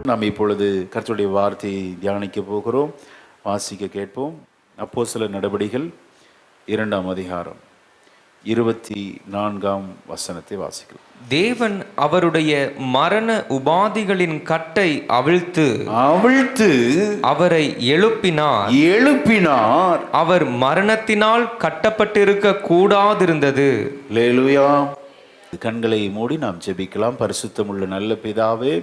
நாம் இப்பொழுது கர்த்தருடைய வார்த்தையை தியானிக்க போகிறோம். வாசிக்க கேட்போம். அப்போஸ்தலர் நடபடிகள் 2ஆம் அதிகாரம் 24ஆம் வசனத்தை வாசிக்கலாம். தேவன் அவருடைய மரண உபாதிகளின் கட்டை அவிழ்த்து அவரை எழுப்பினார். அவர் மரணத்தினால் கட்டப்பட்டிருக்க கூடாதிருந்தது. அல்லேலூயா. கண்களை மூடி நாம் ஜெபிக்கலாம். பரிசுத்தமுள்ள நல்ல பிதாவே,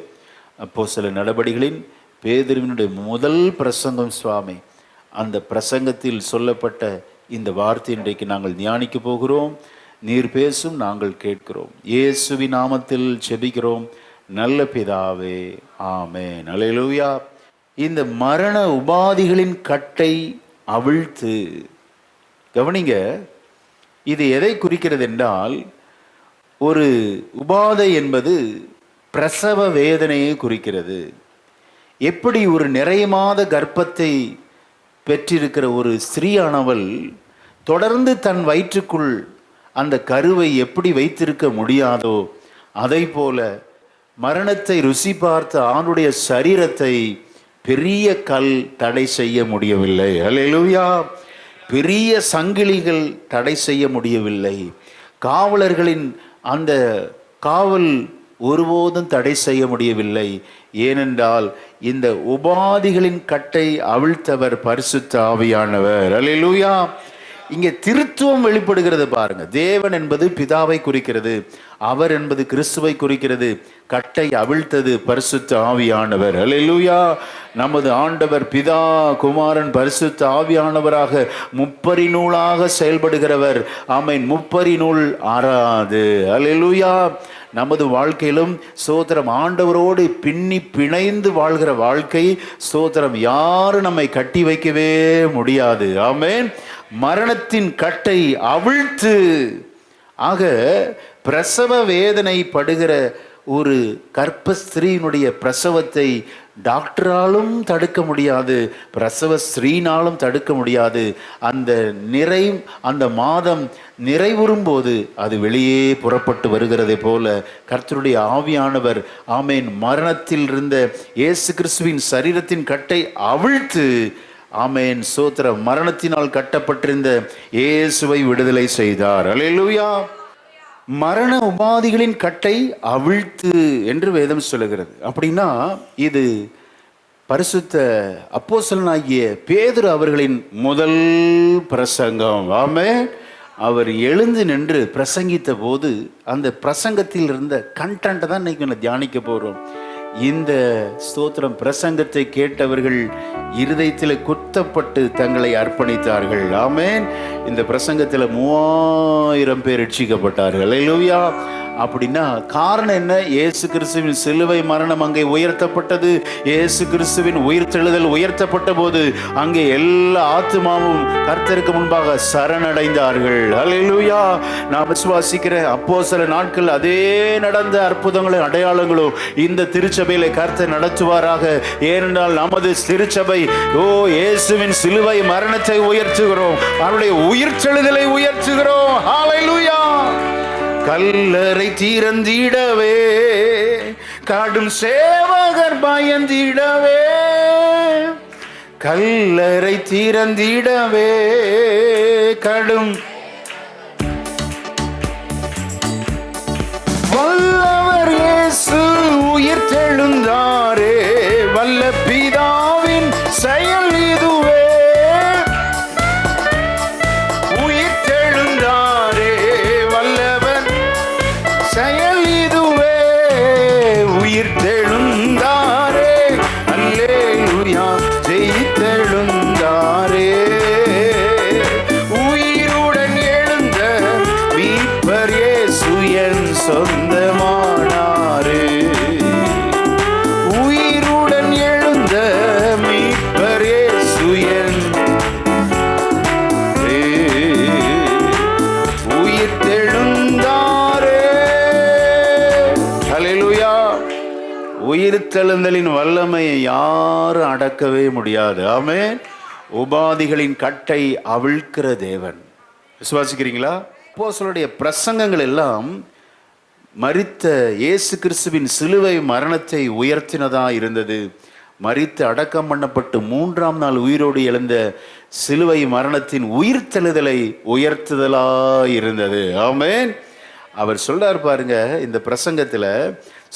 அப்போஸ்தலர் நடபடிகளின் பேதுருவினுடைய முதல் பிரசங்கம் சுவாமி, அந்த பிரசங்கத்தில் சொல்லப்பட்ட இந்த வார்த்தை இன்றைக்கு நாங்கள் தியானிக்க போகிறோம். நீர் பேசும், நாங்கள் கேட்கிறோம். இயேசுவின் நாமத்தில் ஜெபிக்கிறோம் நல்ல பிதாவே, ஆமென். அல்லேலூயா. இந்த மரண உபாதிகளின் கட்டை அவிழ்த்து, கவனிங்க, இது எதை குறிக்கிறது என்றால், ஒரு உபாதை என்பது பிரசவ வேதனையை குறிக்கிறது. எப்படி ஒரு நிறைய மாத கர்ப்பத்தை பெற்றிருக்கிற ஒரு ஸ்திரீயானவள் தொடர்ந்து தன் வயிற்றுக்குள் அந்த கருவை எப்படி வைத்திருக்க முடியாதோ, அதை போல மரணத்தை ருசி பார்த்த ஆணுடைய சரீரத்தை பெரிய கல் தடை செய்ய முடியவில்லை. அல்லேலூயா. பெரிய சங்கிலிகள் தடை செய்ய முடியவில்லை. காவலர்களின் அந்த காவல் ஒருபோதும் தடை செய்ய முடியவில்லை. ஏனென்றால் இந்த உபாதிகளின் கட்டை அவிழ்த்தவர் பரிசுத்த ஆவியானவர். அல்லேலூயா. இங்கே திருத்துவம் வெளிப்படுகிறது பாருங்க. தேவன் என்பது பிதாவை குறிக்கிறது, அவர் என்பது கிறிஸ்துவை குறிக்கிறது. கட்டை அவிழ்த்தது பரிசுத்த ஆவியானவர். அல்லேலூயா. நமது ஆண்டவர் பிதா, குமாரன், பரிசுத்த ஆவியானவராக முப்பரிநூலாக செயல்படுகிறவர். ஆமென். முப்பரிநூல் ஆறாது. அல்லேலூயா. நமது வாழ்க்கையிலும் ஸ்தோத்திரம், ஆண்டவரோடு பின்னி பிணைந்து வாழ்கிற வாழ்க்கை ஸ்தோத்திரம், யாரும் நம்மை கட்டி வைக்கவே முடியாது. ஆமென். மரணத்தின் கட்டை அவிழ்த்து, ஆக பிரசவ வேதனை படுகிற ஒரு கர்ப்பஸ்திரீனுடைய பிரசவத்தை டாக்டராலும் தடுக்க முடியாது, பிரசவ ஸ்ரீனாலும் தடுக்க முடியாது. அந்த மாதம் நிறைவுறும் போது அது வெளியே புறப்பட்டு வருகிறதை போல கர்த்தருடைய ஆவியானவர், ஆமேன், மரணத்தில் இருந்த இயேசு கிறிஸ்துவின் சரீரத்தின் கட்டை அவிழ்த்து, ஆமேன், சோத்திரம், மரணத்தினால் கட்டப்பட்டிருந்த இயேசுவை விடுதலை செய்தார். அல்லேலூயா. மரண உபாதிகளின் கட்டை அவிழ்த்து என்று வேதம் சொல்லுகிறது. அப்படின்னா இது பரிசுத்த அப்போஸ்தலனாகிய பேதுரு அவர்களின் முதல் பிரசங்கம். ஆமென். அவர் எழுந்து நின்று பிரசங்கித்த போது அந்த பிரசங்கத்தில் இருந்த கண்டென்ட் தான் இன்னைக்கு தியானிக்க போகிறோம். இந்த ஸ்தோத்திரம் பிரசங்கத்தை கேட்டவர்கள் இருதயத்தில் குத்தப்பட்டு தங்களை அர்ப்பணித்தார்கள். ஆமென். இந்த பிரசங்கத்தில் 3000 பேர் ரட்சிக்கப்பட்டார்கள். அல்லேலூயா. அப்படின்னா காரணம் என்ன? இயேசு கிறிஸ்துவின் சிலுவை மரணம் அங்கே உயர்த்தப்பட்டது. இயேசு கிறிஸ்துவின் உயிர்த்தெழுதல் உயர்த்தப்பட்ட போது அங்கே எல்லா ஆத்துமாவும் கர்த்தருக்கு முன்பாக சரணடைந்தார்கள். அல்லேலூயா. நான் விசுவாசிக்கிறேன், அப்போஸ்தல நாட்கள் அதே நடந்த அற்புதங்களும் அடையாளங்களும் இந்த திருச்சபையில கர்த்தர் நடத்துவாராக. ஏனென்றால் நமது திருச்சபை இயேசுவின் சிலுவை மரணத்தை உயர்த்துகிறோம், அவருடைய உயிர்த்தெழுதலை உயர்த்துகிறோம். ஹல்லேலூயா. கல்லறை தீரந்திடவே, காடும் சேவகர் பயந்திடவே, கல்லறை தீரந்திடவே, கடும் வல்லவர் இயேசு உயிர்த்தெழுந்தாரே, வல்ல பிதாவின் செயல் இதுவே, உயிர்த்தெழுந்தாரே, வல்லவர் செயல் இதுவே, உயிர்த்தெழுந்தாரே, அல்லேலூயா, ஜெயித்தெழுந்தாரே, உயிருடன் எழுந்த மீட்பர் இயேசு என் சொந்தமானாரே, உயிருடன் எழுந்த மீட்பர் இயேசு என் உயிர்த்தெழுந்தாரே. அல்லேலூயா. உயிர்த்தெழுந்தலின் வல்லமையை யாரும் அடக்கவே முடியாது. ஆமென். உபாதிகளின் கட்டை அவிழ்க்கிற தேவன். விசுவாசிக்கிறீங்களா? அப்போஸ்தலருடைய பிரசங்கங்கள் எல்லாம் மரித்த இயேசு கிறிஸ்துவின் சிலுவை மரணத்தை உயர்த்தினதா இருந்தது. மரித்து அடக்கம் பண்ணப்பட்டு 3ஆம் நாள் உயிரோடு எழுந்த சிலுவை மரணத்தின் உயிர்த்தெழுதலை உயர்த்துதலா இருந்தது. ஆமென். அவர் சொல்றார் பாருங்க இந்த பிரசங்கத்துல,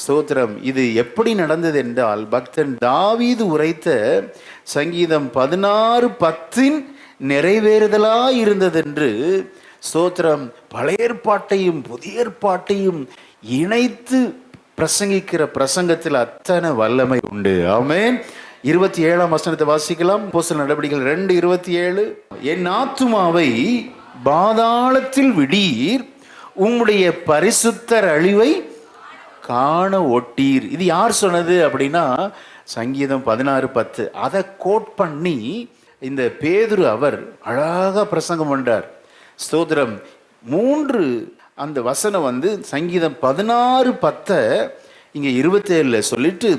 ஸ்தோத்திரம், இது எப்படி நடந்தது என்றால் பக்தன் தாவீது உரைத்த சங்கீதம் 16:10 நிறைவேறுதலா இருந்ததென்று. ஸ்தோத்திரம், பழைய ஏற்பாட்டையும் புதிய ஏற்பாட்டையும் இணைத்து பிரசங்கிக்கிற பிரசங்கத்தில் அத்தனை வல்லமை உண்டு. ஆமென். 27ஆம் வசனத்தை வாசிக்கலாம். அப்போஸ்தலர் நடவடிக்கைகள் 2:27. என் ஆத்துமாவை பாதாளத்தில் விடீர், உம்முடைய பரிசுத்தர் அழிவை காண ஒட்டீர். இது யார் சொன்னது அப்படின்னா சங்கீதம் 16:10. அதை கோட் பண்ணி இந்த பேதுரு அவர் அழகாக பிரசங்கம் பண்றார். ஸ்தோத்திரம், 3 அந்த வசனம் சங்கீதம் 16:10 இங்கே 27 சொல்லிட்டு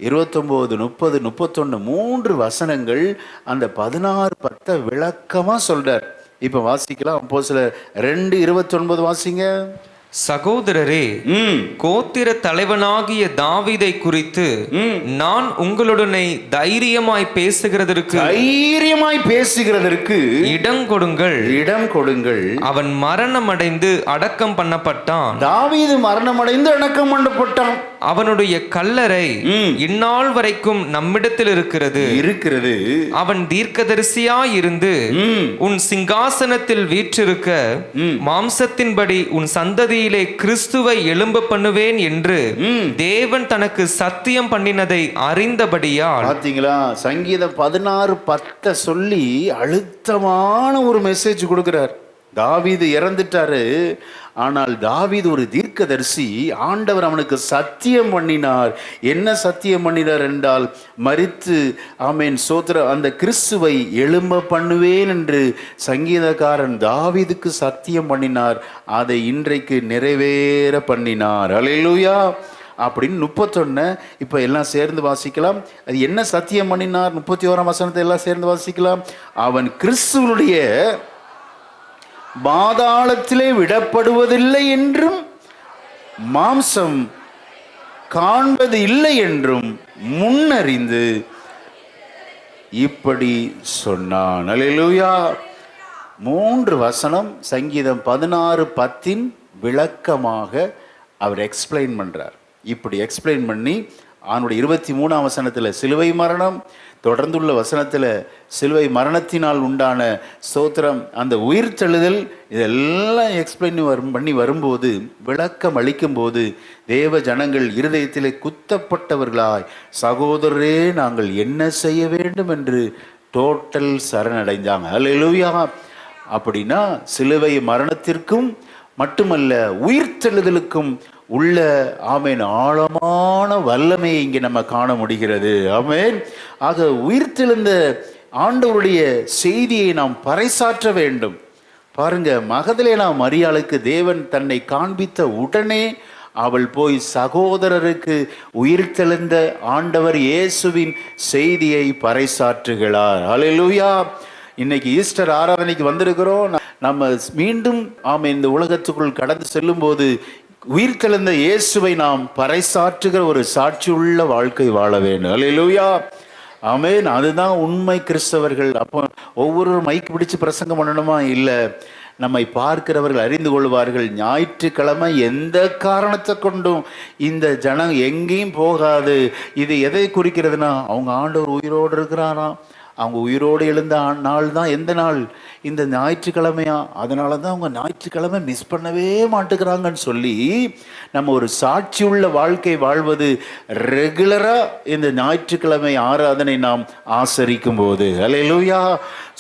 29, 30, 31 3 வசனங்கள் அந்த 16:10 விளக்கமா சொல்றார். இப்ப வாசிக்கலாம். அப்போஸ்தலர் 2:29 வாசிங்க. சகோதரரே, கோத்திர தலைவனாகிய தாவீதை குறித்து நான் உங்களுடனே தைரியமாய் பேசுகிறதற்கு இடம் கொடுங்கள். அவன் மரணமடைந்து அடக்கம் பண்ணப்பட்டான். தாவீது மரணமடைந்து அடக்கம் பண்ணப்பட்டான். அவனுடைய கல்லறை இந்நாள் வரைக்கும் நம்மிடத்தில் இருக்கிறது. அவன் தீர்க்கதரிசியாய் இருந்து உன் சிங்காசனத்தில் வீற்றிருக்க மாம்சத்தின்படி உன் சந்ததியிலே கிறிஸ்துவை எழும்ப பண்ணுவேன் என்று தேவன் தனக்கு சத்தியம் பண்ணினதை அறிந்தபடியால். பாத்தீங்களா, சங்கீதம் 16:10 சொல்லி அழுத்தமான ஒரு மெசேஜ் கொடுக்கிறார். தாவீது இறந்துட்டாரு, ஆனால் தாவீது ஒரு தீர்க்கதரிசி. ஆண்டவர் அவனுக்கு சத்தியம் பண்ணினார். என்ன சத்தியம் பண்ணினார் என்றால், மரித்து ஆமென் சோத்திர அந்த கிறிஸ்துவை எழும்ப பண்ணுவேன் என்று சங்கீதக்காரன் தாவீதுக்கு சத்தியம் பண்ணினார். அதை இன்றைக்கு நிறைவேற பண்ணினார். அல்லேலூயா. அப்படின்னு 31 இப்போ எல்லாம் சேர்ந்து வாசிக்கலாம். அது என்ன சத்தியம் பண்ணினார்? 31ஆம் வசனத்தை எல்லாம் சேர்ந்து வாசிக்கலாம். அவன் கிறிஸ்துவனுடைய பாதாளத்திலே விடப்படுவதில்லை என்றும் மாம்சம் காண்பது இல்லை என்றும் முன்னறிந்து இப்படி சொன்னான். அல்லேலூயா. 3 வசனம் சங்கீதம் 16:10 விளக்கமாக அவர் எக்ஸ்பிளைன் பண்றார். இப்படி எக்ஸ்பிளைன் பண்ணி அவனுடைய 23ஆம் வசனத்தில் சிலுவை மரணம், தொடர்ந்துள்ள வசனத்தில் சிலுவை மரணத்தினால் உண்டான ஸ்தோத்திரம், அந்த உயிர்த்தெழுதல், இதெல்லாம் எக்ஸ்பிளைன் பண்ணி வரும்போது, விளக்கம் அளிக்கும் போது தேவ ஜனங்கள் இருதயத்திலே குத்தப்பட்டவர்களாய், சகோதரரே நாங்கள் என்ன செய்ய வேண்டும் என்று டோட்டல் சரணடைந்தாங்க. அல்லேலூயா. அப்படின்னா சிலுவை மரணத்திற்கும் மட்டுமல்ல உயிர்த்தெழுதலுக்கும் உள்ள ஆமேன் ஆழமான வல்லமையை இங்கே நம்ம காண முடிகிறது. ஆமேன். ஆக உயிர்த்தெழுந்த ஆண்டவருடைய செய்தியை நாம் பறைசாற்ற வேண்டும். பாருங்க, மகதலேனா மரியாளுக்கு தேவன் தன்னை காண்பித்த உடனே அவள் போய் சகோதரருக்கு உயிர்த்தெழுந்த ஆண்டவர் இயேசுவின் செய்தியை பறைசாற்றுகிறார். அல்லேலூயா. இன்னைக்கு ஈஸ்டர் ஆராதனைக்கு வந்திருக்கிறோம். நம்ம மீண்டும் இந்த உலகத்துக்குள் கடந்து செல்லும் போது உயிர்த்தெழுந்த இயேசுவை நாம் பறைசாற்றுகிற ஒரு சாட்சியுள்ள வாழ்க்கை வாழ வேண்டும். அல்லேலூயா. ஆமென். அதுதான் உண்மை கிறிஸ்தவர்கள். அப்போ ஒவ்வொரு மைக்கு பிடிச்சு பிரசங்கம் பண்ணணுமா? இல்லை, நம்மை பார்க்கிறவர்கள் அறிந்து கொள்வார்கள். ஞாயிற்றுக்கிழமை எந்த காரணத்தை கொண்டும் இந்த ஜனம் எங்கேயும் போகாது. இது எதை குறிக்கிறதுனா, அவங்க ஆண்டவர் உயிரோடு இருக்கிறாராம். அவங்க உயிரோடு எழுந்த நாள் தான் எந்த நாள்? இந்த ஞாயிற்றுக்கிழமையா. அதனால தான் அவங்க ஞாயிற்றுக்கிழமை மிஸ் பண்ணவே மாட்டுக்கிறாங்கன்னு சொல்லி நம்ம ஒரு சாட்சியுள்ள வாழ்க்கை வாழ்வது ரெகுலராக இந்த ஞாயிற்றுக்கிழமை ஆராதனை நாம் ஆசரிக்கும் போது. அல்லேலூயா.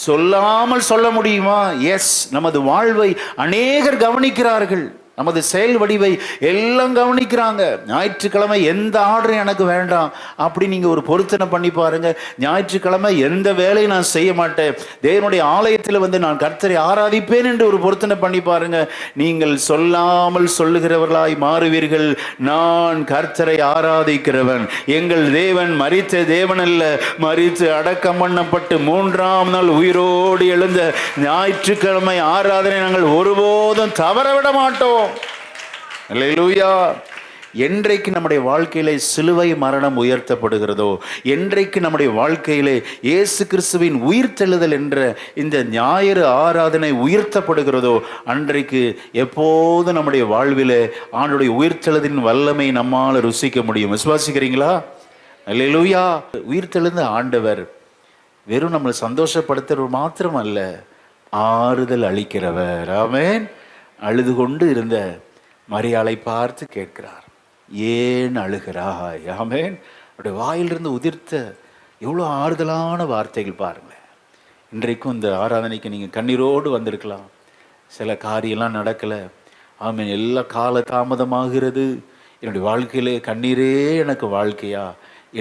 சொல்லாமல் சொல்ல முடியுமா? எஸ். நமது வாழ்வை அநேகர் கவனிக்கிறார்கள். நமது செயல் வடிவை எல்லாம் கவனிக்கிறாங்க. ஞாயிற்றுக்கிழமை எந்த ஆர்டரும் எனக்கு வேண்டாம் அப்படி நீங்கள் ஒரு பொருத்தனை பண்ணி பாருங்க. ஞாயிற்றுக்கிழமை எந்த வேலையும் நான் செய்ய மாட்டேன், தேவனுடைய ஆலயத்தில் நான் கர்த்தரை ஆராதிப்பேன் என்று ஒரு பொருத்தனை பண்ணி பாருங்க. நீங்கள் சொல்லாமல் சொல்லுகிறவர்களாய் மாறுவீர்கள். நான் கர்த்தரை ஆராதிக்கிறவன், எங்கள் தேவன் மரித்த தேவன் அல்ல, மரித்து அடக்கம் பண்ணப்பட்டு 3ஆம் நாள் உயிரோடு எழுந்த ஞாயிற்றுக்கிழமை ஆராதனை நாங்கள் ஒருபோதும் தவறவிட மாட்டோம். அல்லேலூயா. என்றைக்கு நம்முடைய வாழ்க்கையிலே சிலுவை மரணம் உயர்த்தப்படுகிறதோ, என்றைக்கு நம்முடைய வாழ்க்கையிலே இயேசு கிறிஸ்துவின் உயிர்த்தெழுதல் என்ற இந்த ஞாயிறு ஆராதனை உயர்த்தப்படுகிறதோ, அன்றைக்கு எப்போது நம்முடைய வாழ்விலே ஆண்டுடைய உயிர்த்தெழுதின் வல்லமை நம்மால் ருசிக்க முடியும். விசுவாசிக்கிறீங்களா? அல்லேலூயா. உயிர்த்தெழுந்த ஆண்டவர் வெறும் நம்மளை சந்தோஷப்படுத்துறவர் மாத்திரம் அல்ல, ஆறுதல் அளிக்கிறவர். ஆமென். அழுது கொண்டு இருந்த மரியாளை பார்த்து கேட்கிறார், ஏன் அழுகிறாய்? ஆமென். அவருடைய வாயிலிருந்து உதிர்த்த எவ்வளோ ஆறுதலான வார்த்தைகள் பாருங்களேன். இன்றைக்கும் இந்த ஆராதனைக்கு நீங்கள் கண்ணீரோடு வந்திருக்கலாம். சில காரியெல்லாம் நடக்கலை, ஆமென், எல்லாம் கால தாமதமாகிறது, என்னுடைய வாழ்க்கையிலே கண்ணீரே எனக்கு வாழ்க்கையா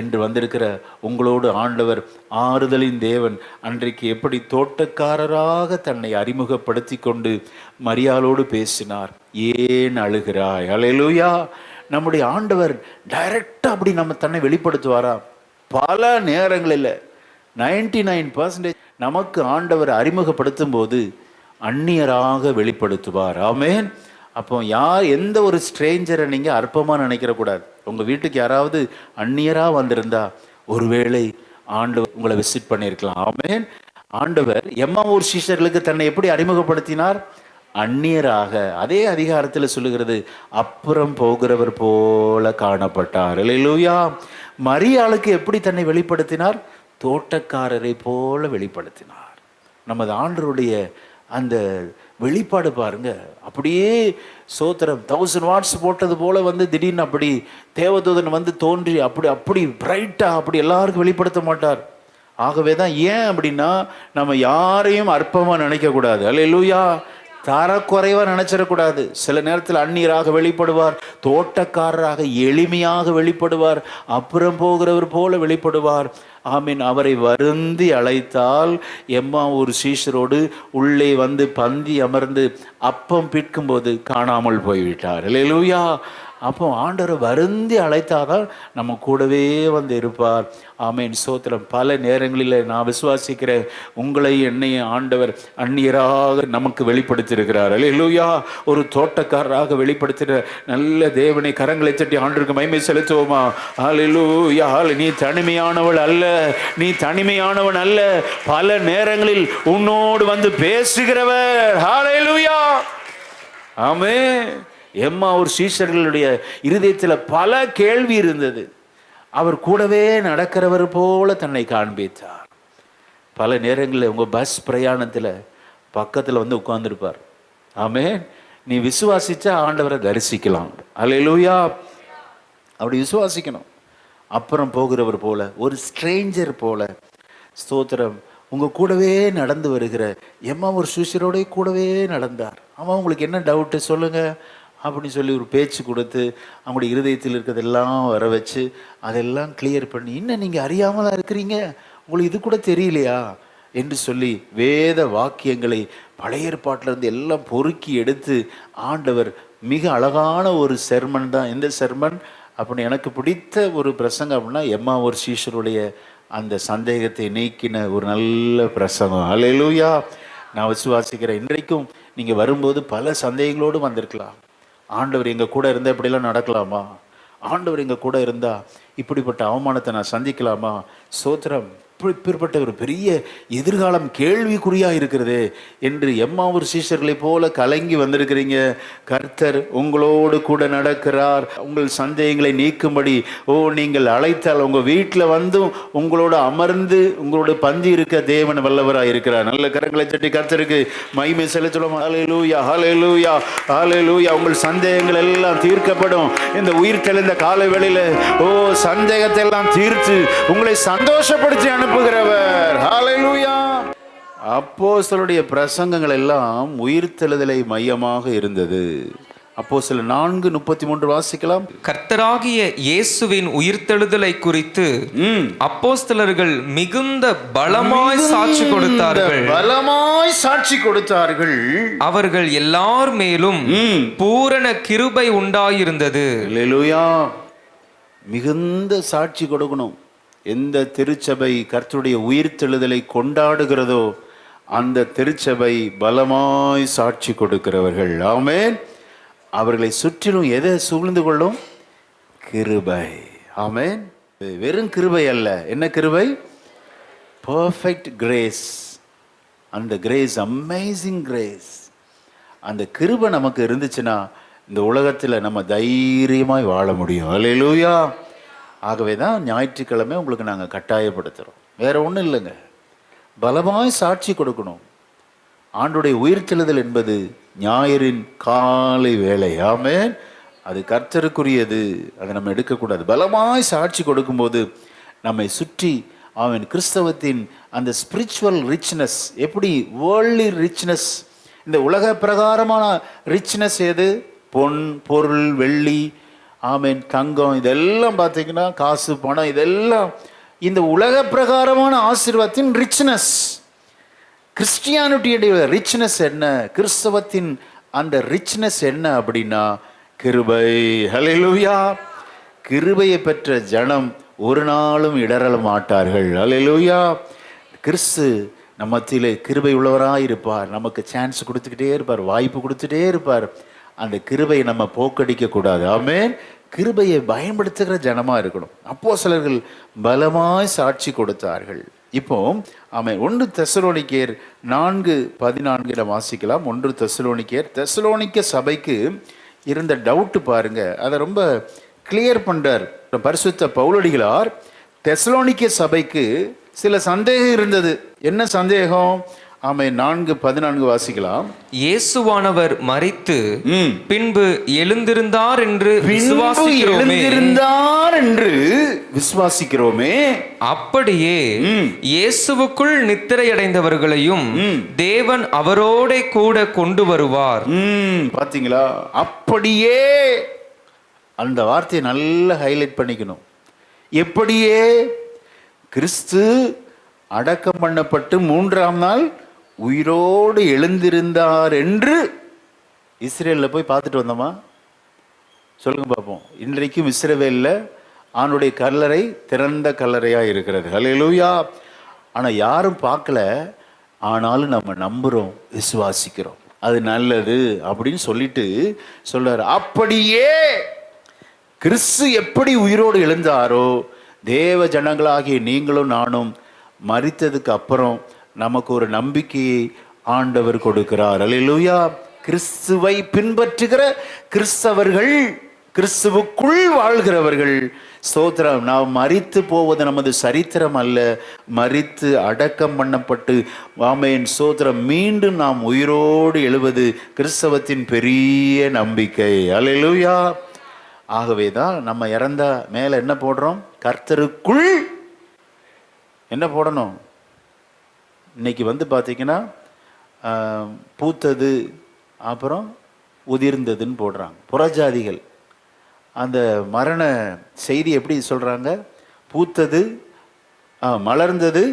என்று வந்திருக்கிற உங்களோடு ஆண்டவர் ஆறுதலின் தேவன் அன்றைக்கு எப்படி தோட்டக்காரராக தன்னை அறிமுகப்படுத்தி கொண்டு மரியாளோடு பேசினார். ஏன் அழுகிறாய்? அல்லேலூயா. நம்முடைய ஆண்டவர் டைரக்டா அப்படி நம்ம தன்னை வெளிப்படுத்துவாரா? பல நேரங்களில் 99% நமக்கு ஆண்டவர் அறிமுகப்படுத்தும் போது அந்நியராக வெளிப்படுத்துவார். ஆமென். அப்போ எந்த ஒரு ஸ்ட்ரேஞ்சரை நீங்கள் அற்பமாக நினைக்கிறக்கூடாது. உங்கள் வீட்டுக்கு யாராவது அந்நியராக வந்திருந்தா ஒருவேளை ஆண்டவர் உங்களை விசிட் பண்ணியிருக்கலாம். ஆமென். ஆண்டவர் எம்மாவூர் சீஷர்களுக்கு தன்னை எப்படி அறிமுகப்படுத்தினார்? அந்நியராக. அதே அதிகாரத்தில் சொல்லுகிறது, அப்புறம் போகிறவர் போல காணப்பட்டார். அல்லேலூயா. மரியாளுக்கு எப்படி தன்னை வெளிப்படுத்தினார்? தோட்டக்காரரை போல வெளிப்படுத்தினார். நமது ஆண்டவருடைய அந்த வெளிப்பாடு பாருங்க, அப்படியே சோத்திரம் 1000 வாட்ஸ் போட்டது போல வந்து திடீர்னு அப்படி தேவதூதன் வந்து தோன்றி அப்படி பிரைட்டா அப்படி எல்லாருக்கும் வெளிப்படுத்த மாட்டார். ஆகவே தான் ஏன் அப்படின்னா, நம்ம யாரையும் அற்பமாக நினைக்கக்கூடாது. அல்லேலூயா. தரக்குறைவாக நினைச்சிடக்கூடாது. சில நேரத்தில் அந்நியராக வெளிப்படுவார், தோட்டக்காரராக எளிமையாக வெளிப்படுவார், அப்புறம் போகிறவர் போல வெளிப்படுவார். ஆமீன். அவரை வருந்தி அழைத்தால் எம்மாவூர் சீஷரோடு உள்ளே வந்து பந்தி அமர்ந்து அப்பம் பிற்கும்போது காணாமல் போய்விட்டார். அல்லேலூயா. அப்போ ஆண்டவரை வருந்தி அழைத்தாதான் நம்ம கூடவே வந்து இருப்பார். ஆமேன். சோத்திரம். பல நேரங்களில் நான் விசுவாசிக்கிறேன், உங்களை என்னையும் ஆண்டவர் அந்நியராக நமக்கு வெளிப்படுத்தியிருக்கிறார். அல்லேலூயா. ஒரு தோட்டக்காரராக வெளிப்படுத்துகிற நல்ல தேவனை கரங்களை தட்டி ஆண்டவருக்கு மகிமை செலுத்துவோமா? அல்லேலூயா. நீ தனிமையானவள் அல்ல, நீ தனிமையானவன் அல்ல, பல நேரங்களில் உன்னோடு வந்து பேசுகிறவர். அல்லேலூயா. ஆமென். எம்மாவூர் சீஷர்களுடைய இருதயத்தில் பல கேள்வி இருந்தது. அவர் கூடவே நடக்கிறவர் போல தன்னை காண்பித்தார். பல நேரங்களில் உங்கள் பஸ் பிரயாணத்தில் பக்கத்தில் வந்து உட்கார்ந்துருப்பார். ஆமென். நீ விசுவாசிச்சா ஆண்டவரை தரிசிக்கலாம். அல்லேலூயா. அப்படி விசுவாசிக்கணும். அப்புறம் போகிறவர் போல, ஒரு ஸ்ட்ரேஞ்சர் போல. ஸ்தோத்திரம். உங்கள் கூடவே நடந்து வருகிற எம்மாவூர் சீஷரோட கூடவே நடந்தார். ஆமாம், உங்களுக்கு என்ன டவுட்டு சொல்லுங்கள் அப்படின்னு சொல்லி ஒரு பேச்சு கொடுத்து அவங்களுடைய இருதயத்தில் இருக்கிறதெல்லாம் வர வச்சு அதெல்லாம் கிளியர் பண்ணி, இன்னும் நீங்கள் அறியாமலாம் இருக்கிறீங்க, உங்களுக்கு இது கூட தெரியலையா என்று சொல்லி வேத வாக்கியங்களை பழைய ஏற்பாட்டிலிருந்து எல்லாம் பொறுக்கி எடுத்து ஆண்டவர் மிக அழகான ஒரு செர்மன் தான். எந்த செர்மன் அப்படின்னு எனக்கு பிடித்த ஒரு பிரசங்கம் அப்படின்னா, எம்மாவூர் சீஷருடைய அந்த சந்தேகத்தை நீக்கின ஒரு நல்ல பிரசங்கம். அல்லேலூயா. நான் விசுவாசிக்கிறேன், இன்றைக்கும் நீங்கள் வரும்போது பல சந்தேகங்களோடு வந்திருக்கலாம். ஆண்டவர் எங்கள் கூட இருந்தால் இப்படிலாம் நடக்கலாமா? ஆண்டவர் எங்கள் கூட இருந்தால் இப்படிப்பட்ட அவமானத்தை நான் சந்திக்கலாமா? சோத்திரம். இப்படிப்பட்ட ஒரு பெரிய எதிர்காலம் கேள்விக்குறியாக இருக்கிறது என்று எம்மாவூர் சீஷர்களை போல கலங்கி வந்திருக்கிறீங்க. கர்த்தர் உங்களோடு கூட நடக்கிறார். உங்கள் சந்தேகங்களை நீக்கும்படி நீங்கள் அழைத்தால் உங்கள் வீட்டில் வந்தும் உங்களோட அமர்ந்து உங்களோட பந்தி இருக்க தேவன் வல்லவராக இருக்கிறார். நல்ல கரங்களை தட்டி கர்த்தருக்கு மகிமை செலுத்துவோம். ஹல்லேலூயா, ஹல்லேலூயா, ஹல்லேலூயா. உங்கள் சந்தேகங்கள் எல்லாம் தீர்க்கப்படும். இந்த உயிர் தெளிந்த காலை வேளையில் சந்தேகத்தை எல்லாம் தீர்த்து உங்களை சந்தோஷப்படுத்தி அனுப்புகிறவர். ஹல்லேலூயா. அப்போஸ்தலருடைய பிரசங்கங்கள் எல்லாம் உயிர்த்தெழுதலை மையமாக இருந்தது. அப்போஸ்தலர் 4:33 வாசிக்கலாம். கர்த்தராகிய இயேசுவின் உயிர்த்தெழுதலை குறித்து அப்போஸ்தலர்கள் மிகுந்த பலமாய் சாட்சி கொடுத்தார்கள். அவர்கள் எல்லார் மேலும் பூரண கிருபை உண்டாயிருந்தது. அல்லேலூயா. மிகுந்த சாட்சி கொடுக்கணும். எந்த திருச்சபை கர்த்தருடைய உயிர்த்தெழுதலை கொண்டாடுகிறதோ அந்த திருச்சபை பலமாய் சாட்சி கொடுக்கிறவர்கள். ஆமென். அவர்களை சுற்றிலும் எதை சூழ்ந்து கொள்ளும்? கிருபை. ஆமென். வெறும் கிருபை அல்ல. என்ன கிருபை? Perfect grace. அந்த கிரேஸ், அமேசிங் கிரேஸ். அந்த கிருபை நமக்கு இருந்துச்சுன்னா இந்த உலகத்தில் நம்ம தைரியமாய் வாழ முடியும். அல்லேலூயா. ஆகவே தான் ஞாயிற்றுக்கிழமை உங்களுக்கு நாங்கள் கட்டாயப்படுத்துகிறோம். வேற ஒன்றும் இல்லைங்க. பலமாய் சாட்சி கொடுக்கணும். ஆண்டுடைய உயிர்த்தெழுதல் என்பது ஞாயிறின் காலை வேலை. ஆமென். அது கர்த்தருக்குரியது. அதை நம்ம எடுக்கக்கூடாது. பலமாய் சாட்சி கொடுக்கும்போது நம்மை சுற்றி அவன் கிறிஸ்தவத்தின் அந்த ஸ்பிரிச்சுவல் ரிச்னஸ், எப்படி வேர்ல்ட்லி ரிச்னஸ், இந்த உலக பிரகாரமான ரிச்னஸ் எது? பொன், பொருள், வெள்ளி, ஆமென், தங்கம், இதெல்லாம் பார்த்தீங்கன்னா காசு, பணம், இதெல்லாம் இந்த உலக பிரகாரமான ஆசீர்வாதத்தின் ரிச்னஸ். கிறிஸ்டியானிட்டியுடைய ரிச்னஸ் என்ன? கிறிஸ்தவத்தின் அந்த ரிச்னஸ் என்ன அப்படின்னா கிருபை. ஹல்லேலூயா. கிருபையை பெற்ற ஜனம் ஒரு நாளும் இடரல மாட்டார்கள். ஹல்லேலூயா. கிறிஸ்து நம்ம மத்தியிலே கிருபை உள்ளவராக இருப்பார். நமக்கு சான்ஸ் கொடுத்துக்கிட்டே இருப்பார், வாய்ப்பு கொடுத்துட்டே இருப்பார். அந்த கிருபையை நம்ம போக்கடிக்க கூடாது. ஆமென். கிருபையை பயன்படுத்துகிற ஜனமாக இருக்கணும். அப்போஸ்தலர்கள் பலமாய் சாட்சி கொடுத்தார்கள். இப்போ ஆமென். 1 தெசலோனிக்கேயர் 4:14 வாசிக்கலாம். 1 தெசலோனிக்கேயர், தெசலோனிக்க சபைக்கு இருந்த டவுட்டு பாருங்க, அதை ரொம்ப கிளியர் பண்றார் பரிசுத்த பவுலடிகளார். தெசலோனிக்க சபைக்கு சில சந்தேகம் இருந்தது. என்ன சந்தேகம்? ஆமென். 4:14 வாசிக்கலாம். இயேசுவானவர் மரித்து பின்பு எழுந்திருந்தார் என்று விசுவாசிக்கிறோமே. அப்படியே இயேசுவுக்குள் நித்திரையடைந்தவர்களையும் தேவன் அவரோட கூட கொண்டு வருவார். பாத்தீங்களா? அப்படியே. அந்த வார்த்தையை நல்லா ஹைலைட் பண்ணிக்கணும். எப்படியே? கிறிஸ்து அடக்கம் பண்ணப்பட்டு 3ஆம் நாள் உயிரோடு எழுந்திருந்தார் என்று இஸ்ரேலில் போய் பார்த்துட்டு வந்தோமா? சொல்லுங்க பார்ப்போம். இன்றைக்கும் இஸ்ரவேலில் ஆணுடைய கல்லறை திறந்த கல்லறையாக இருக்கிறது. ஹல்லேலூயா. ஆனால் யாரும் பார்க்கல. ஆனாலும் நம்ம நம்புகிறோம், விசுவாசிக்கிறோம், அது நல்லது அப்படின்னு சொல்லிட்டு சொல்றாரு. அப்படியே கிறிஸ்து எப்படி உயிரோடு எழுந்தாரோ, தேவ ஜனங்களாகிய நீங்களும் நானும் மரித்ததுக்கு அப்புறம் நமக்கு ஒரு நம்பிக்கையை ஆண்டவர் கொடுக்கிறார். அல்லேலூயா. கிறிஸ்துவை பின்பற்றுகிற கிறிஸ்தவர்கள், கிறிஸ்துவுக்குள் வாழ்கிறவர்கள், ஸ்தோத்திரம். நாம் மரித்து போவது நமது சரித்திரம் அல்ல. மரித்து அடக்கம் பண்ணப்பட்டு ஆமென் ஸ்தோத்திரம் மீண்டும் நாம் உயிரோடு எழுவது கிறிஸ்தவத்தின் பெரிய நம்பிக்கை. அல்லேலூயா. ஆகவே தான் நம்ம இறந்தா மேலே என்ன போடுறோம்? கர்த்தருக்குள் என்ன போடணும்? இன்னைக்கு பார்த்தீங்கன்னா பூத்தது அப்புறம் உதிர்ந்ததுன்னு போடுறாங்க புறஜாதிகள். அந்த மரண செய்தி எப்படி சொல்கிறாங்க? பூத்தது, மலர்ந்தது,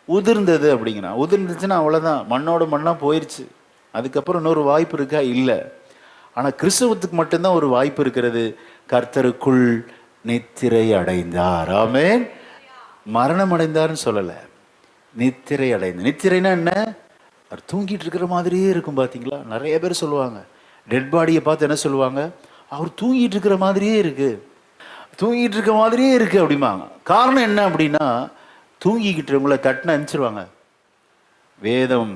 உதிர்ந்தது அப்படிங்கிறான். உதிர்ந்துச்சுன்னா அவ்வளோதான், மண்ணோட மண்ணாக போயிடுச்சு. அதுக்கப்புறம் இன்னொரு வாய்ப்பு இருக்கா? இல்லை. ஆனால் கிறிஸ்தவத்துக்கு மட்டும்தான் ஒரு வாய்ப்பு இருக்கிறது. கர்த்தருக்குள் நித்திரை அடைந்தார். ஆமென். மரணம் அடைந்தார்னு சொல்லலை, நித்திரை அடைந்தார். நித்திரைனா என்ன? அவர் தூங்கிட்டு இருக்கிற மாதிரியே இருக்கும். பார்த்தீங்களா? நிறைய பேர் சொல்லுவாங்க, டெட் பாடியை பார்த்து என்ன சொல்லுவாங்க? அவர் தூங்கிட்டு இருக்கிற மாதிரியே இருக்கு, தூங்கிட்டு இருக்க மாதிரியே இருக்கு அப்படிம்பாங்க. காரணம் என்ன அப்படின்னா, தூங்கிக்கிட்டவங்கள தட்டின அனுப்பிச்சிருவாங்க. வேதம்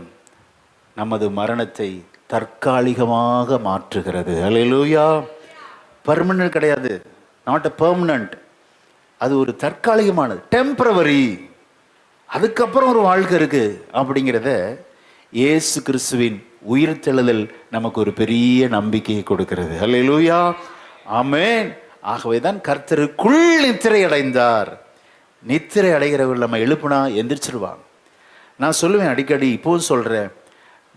நமது மரணத்தை தற்காலிகமாக மாற்றுகிறது. அல்லேலூயா. பர்மனன்ட் கிடையாது, நாட் அ பெர்மனன்ட். அது ஒரு தற்காலிகமானது, டெம்பரவரி. அதுக்கப்புறம் ஒரு வாழ்க்கை இருக்கு அப்படிங்கிறத இயேசு கிறிஸ்துவின் உயிர்த்தெழுதல் நமக்கு ஒரு பெரிய நம்பிக்கையை கொடுக்கிறது. அல்லேலூயா. ஆமென். ஆகவே தான் கர்த்தருக்குள் நித்திரை அடைந்தார். நித்திரை அடைகிறவர்கள் நம்ம எழுப்புனா எந்திரிச்சிருவாங்க. நான் சொல்லுவேன் அடிக்கடி, இப்போது சொல்கிறேன்,